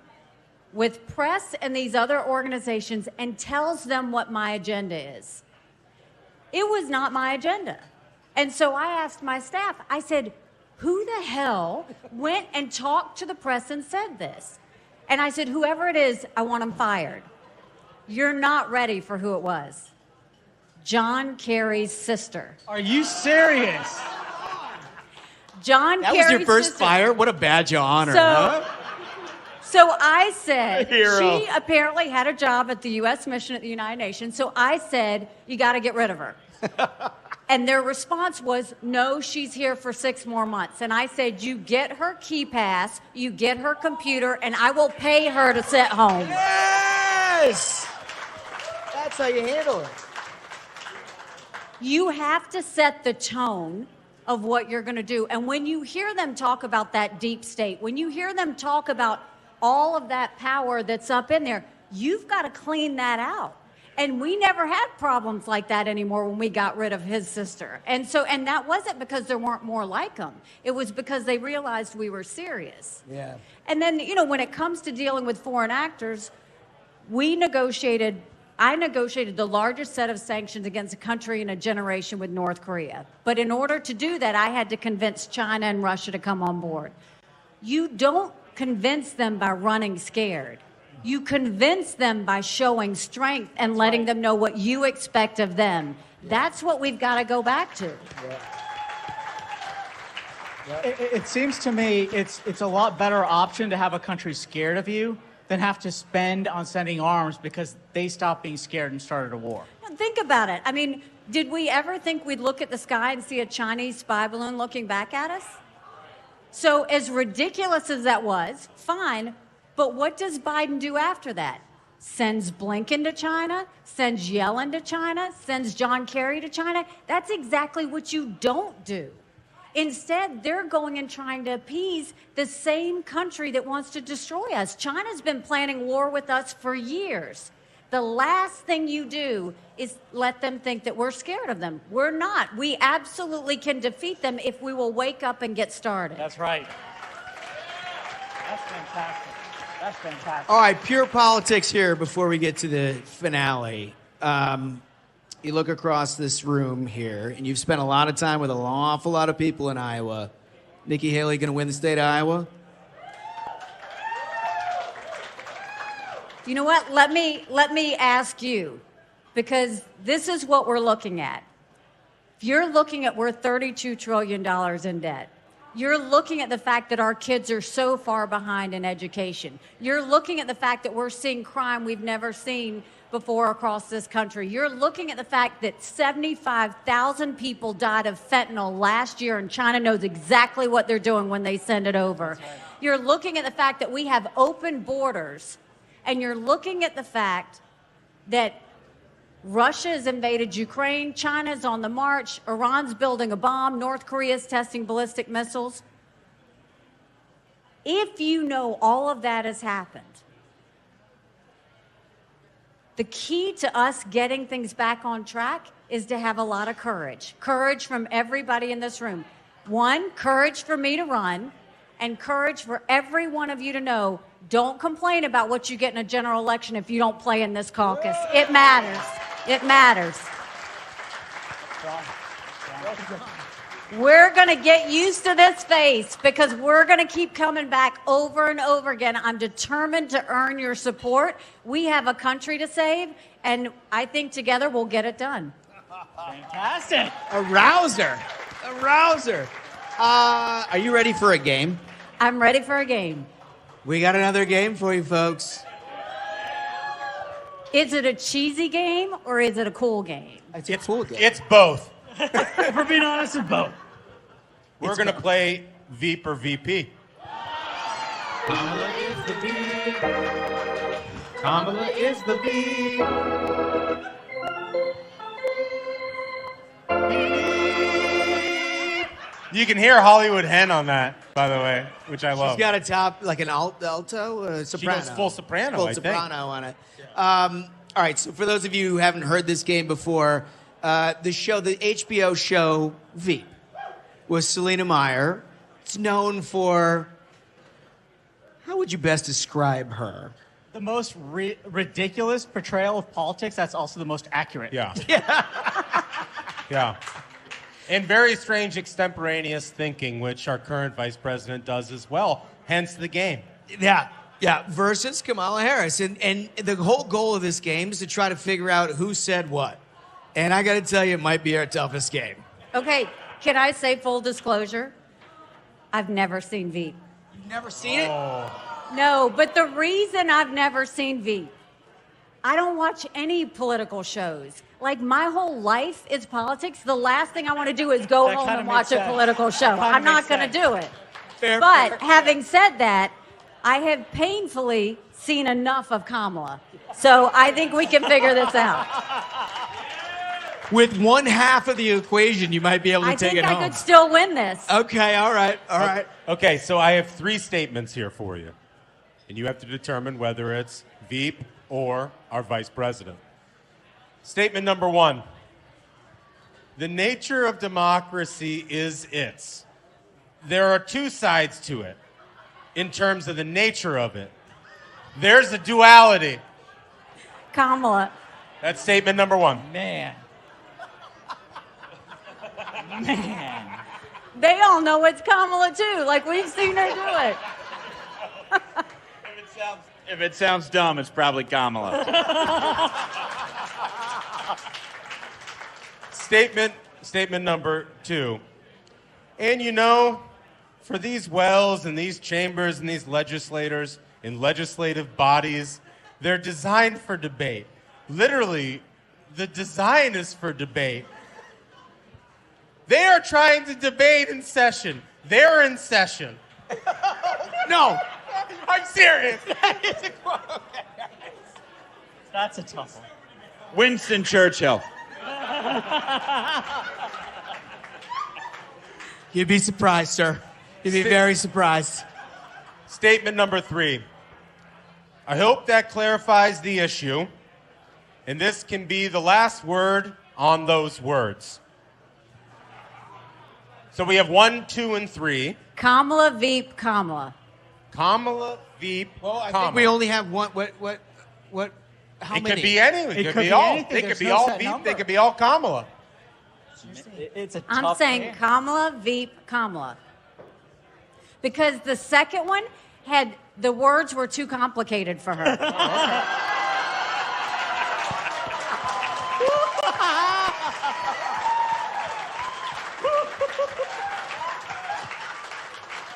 with press and these other organizations and tells them what my agenda is. It was not my agenda. And so I asked my staff, I said, who the hell went and talked to the press and said this? And I said, whoever it is, I want him fired. You're not ready for who it was. John Kerry's sister. Are you serious? That was your first fire? What a badge of honor, huh? So I said, Hero. she apparently had a job at the U.S. mission at the United Nations. So I said, you got to get rid of her. And their response was, no, she's here for 6 more months. And I said, you get her key pass, you get her computer, and I will pay her to sit home. Yes! That's how you handle it. You have to set the tone of what you're going to do. And when you hear them talk about that deep state, when you hear them talk about all of that power that's up in there, you've got to clean that out. And we never had problems like that anymore when we got rid of his sister. And that wasn't because there weren't more like him. It was because they realized we were serious. Yeah. And then, you know, when it comes to dealing with foreign actors, I negotiated the largest set of sanctions against a country in a generation with North Korea. But in order to do that, I had to convince China and Russia to come on board. You don't convince them by running scared. You convince them by showing strength and letting them know what you expect of them. That's what we've got to go back to. It seems to me it's a lot better option to have a country scared of you than have to spend on sending arms because they stopped being scared and started a war. Think about it. I mean, did we ever think we'd look at the sky and see a Chinese spy balloon looking back at us? So as ridiculous as that was, fine, but what does Biden do after that? Sends Blinken to China, sends Yellen to China, sends John Kerry to China. That's exactly what you don't do. Instead, they're going and trying to appease the same country that wants to destroy us. China's been planning war with us for years. The last thing you do is let them think that we're scared of them. We're not. We absolutely can defeat them if we will wake up and get started. That's right. That's fantastic. That's fantastic. All right, pure politics here before we get to the finale. You look across this room here, and you've spent a lot of time with an awful lot of people in Iowa. Nikki Haley going to win the state of Iowa? You know what? Let me ask you, because this is what we're looking at. If you're looking at we're $32 trillion in debt. You're looking at the fact that our kids are so far behind in education. You're looking at the fact that we're seeing crime we've never seen before across this country. You're looking at the fact that 75,000 people died of fentanyl last year, and China knows exactly what they're doing when they send it over. Right. You're looking at the fact that we have open borders, and you're looking at the fact that Russia has invaded Ukraine, China's on the march, Iran's building a bomb, North Korea's testing ballistic missiles. If you know all of that has happened, the key to us getting things back on track is to have a lot of courage. Courage from everybody in this room. One, courage for me to run, and courage for every one of you to know, don't complain about what you get in a general election if you don't play in this caucus. It matters. It matters. We're going to get used to this face because we're going to keep coming back over and over again. I'm determined to earn your support. We have a country to save, and I think together we'll get it done. Fantastic. A rouser. A rouser. Are you ready for a game? I'm ready for a game. We got another game for you folks. Is it a cheesy game or is it a cool game? It's a cool game. It's both. If we're being honest, it's both. We're going to play Veep or VP. Kamala is the Veep. Kamala is the Veep. You can hear Hollywood Hen on that, by the way, which I love. She's got a top, like an alto, soprano. She goes full soprano, Full I think. soprano on it. All right, so for those of you who haven't heard this game before, the HBO show Veep was Selena Meyer. It's known for, how would you best describe her? The most ridiculous portrayal of politics, that's also the most accurate. Yeah. Yeah. And very strange extemporaneous thinking, which our current vice president does as well, hence the game. Yeah, versus Kamala Harris. And the whole goal of this game is to try to figure out who said what. And I got to tell you, it might be our toughest game. Okay, can I say full disclosure? I've never seen Veep. You've never seen it? No, but the reason I've never seen Veep, I don't watch any political shows. Like, my whole life is politics. The last thing I want to do is go home and watch a political show. I'm not going to do it. But having said that, I have painfully seen enough of Kamala. So I think we can figure this out. With one half of the equation, you might be able to take it home. I think I could still win this. Okay, all right. Okay, so I have 3 statements here for you. And you have to determine whether it's Veep or our vice president. Statement number 1. The nature of democracy is its. There are 2 sides to it in terms of the nature of it. There's a duality. Kamala. That's statement number 1. Man. They all know it's Kamala, too. Like, we've seen her do it. If it sounds dumb, it's probably Kamala. Statement number 2. And you know, for these wells and these chambers and these legislators in legislative bodies, they're designed for debate. Literally, the design is for debate. They are trying to debate in session. They're in session. No. I'm serious. That's a tough one. Winston Churchill. You'd be surprised, sir. You'd be very surprised. Statement number 3. I hope that clarifies the issue, and this can be the last word on those words. So we have 1, 2, and 3. Kamala, Veep, Kamala. Kamala, Veep, I Kamala. think we only have one. How it many? could be any. It could be all. anything. They could There's be no all set Veep. number. They could be all Kamala. It's a I'm tough saying game. Kamala, Veep, Kamala. Because the second one had, the words were too complicated for her.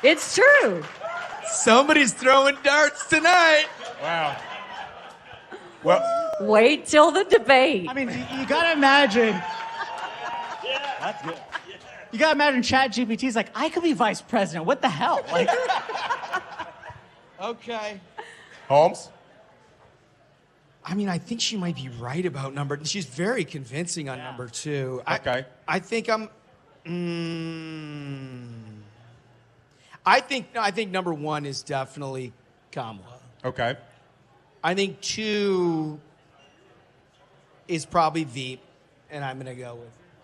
It's true. Somebody's throwing darts tonight. Wow. Well, Wait till the debate. I mean, you gotta imagine. That's good. You gotta imagine ChatGPT's like, I could be vice president. What the hell? Like, Okay. Holmes. I mean, I think she might be right about number. She's very convincing on number 2. Okay. I think I'm. I think number 1 is definitely Kamala. Okay. I think 2 is probably Veep, and I'm going to go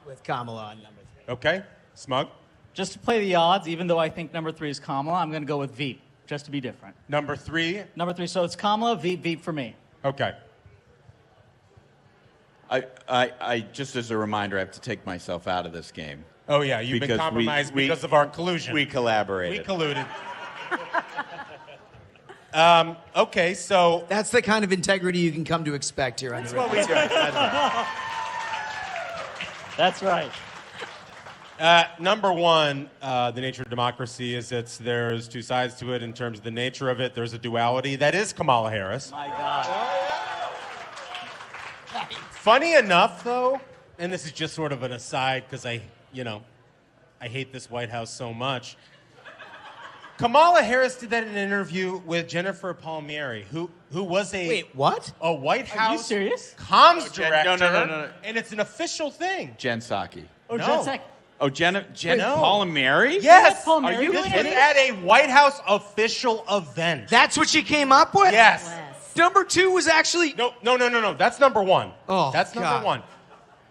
with Kamala on number 3. Okay. Smug. just to play the odds, even though I think number 3 is Kamala, I'm going to go with Veep, just to be different. Number 3? Number 3, so it's Kamala, Veep for me. Okay. I just as a reminder, I have to take myself out of this game. Oh, yeah, you've been compromised because of our collusion. We collaborated. We colluded. Okay, so... That's the kind of integrity you can come to expect here on the That's what we do. That's right. Number one, the nature of democracy is there's two sides to it in terms of the nature of it. There's a duality. That is Kamala Harris. My God. Funny enough, though, and this is just sort of an aside because I hate this White House so much. Kamala Harris did that in an interview with Jennifer Palmieri, who was a... Wait, what? A White House... Are you serious? Comms Jen, director. no. And it's an official thing. Jen Psaki. Oh, No. Jen Psaki. Oh, Jen no. Palmieri? Yes. Palmieri? Are you This was kidding? at a White House official event. That's what she came up with? Yes. Number 2 was actually... No. That's number one. Oh, That's number God. one.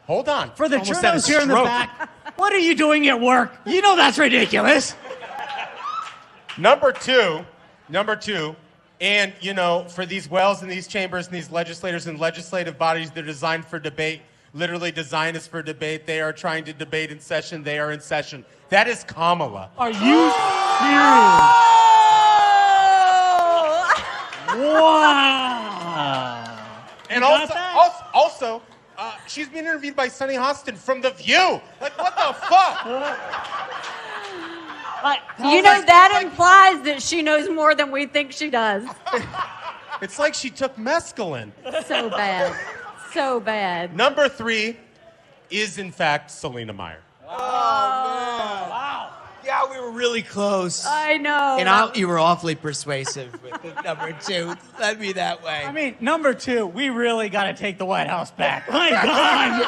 Hold on. For the Almost had a journos here in the stroke. back, what are you doing at work? You know that's ridiculous. Number two, and for these wells and these chambers and these legislators and legislative bodies, they're designed for debate. Literally designed is for debate. They are trying to debate in session. They are in session. That is Kamala. Are you serious? Wow. And got that? also, she's being interviewed by Sonny Hostin from The View. Like, what the fuck? That implies that she knows more than we think she does. It's like she took mescaline. So bad. So bad. Number 3 is, in fact, Selena Meyer. Oh, man. Wow. Yeah, we were really close. I know. And you were awfully persuasive with the number 2. Led me that way. I mean, number 2, we really got to take the White House back. My God.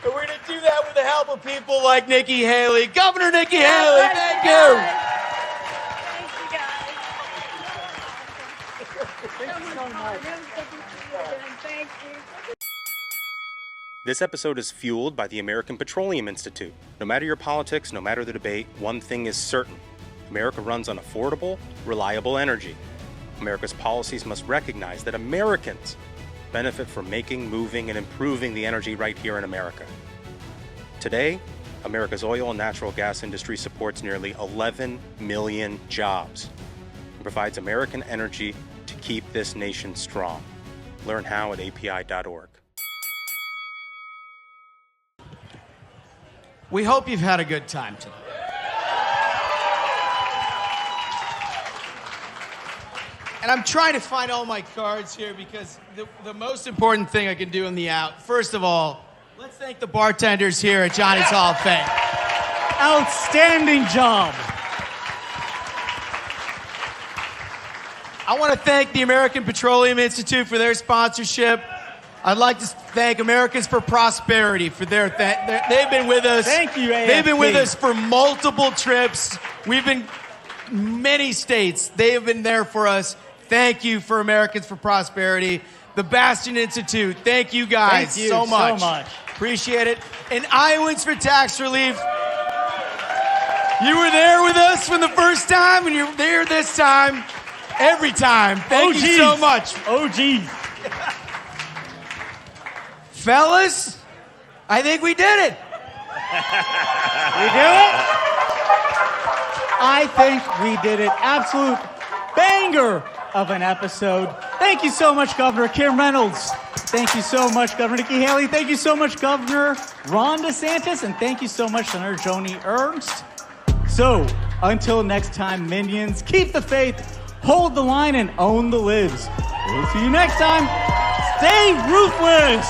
And we're going to do that with the help of people like Nikki Haley. Governor Nikki Haley, thank you. This episode is fueled by the American Petroleum Institute. No matter your politics, no matter the debate, one thing is certain. America runs on affordable, reliable energy. America's policies must recognize that Americans benefit from making, moving, and improving the energy right here in America. Today, America's oil and natural gas industry supports nearly 11 million jobs and provides American energy to keep this nation strong. Learn how at api.org. We hope you've had a good time today. And I'm trying to find all my cards here because the most important thing I can do in the out, first of all, let's thank the bartenders here at Johnny's Hall of Fame. Outstanding job. I want to thank the American Petroleum Institute for their sponsorship. I'd like to thank Americans for Prosperity for they've been with us. Thank you, AFP. They've been with us for multiple trips. We've been many states. They have been there for us. Thank you for Americans for Prosperity. The Bastion Institute, thank you guys Thank you so much. so much. Appreciate it. And Iowans for Tax Relief. You were there with us from the first time, and you're there this time. Every time. Thank you so much. Oh, geez. Fellas, I think we did it. We do it? I think we did it. Absolute banger of an episode. Thank you so much, Governor Kim Reynolds. Thank you so much, Governor Nikki Haley. Thank you so much, Governor Ron DeSantis. And thank you so much, Senator Joni Ernst. So, until next time, minions, keep the faith, hold the line, and own the libs. We'll see you next time. Stay ruthless.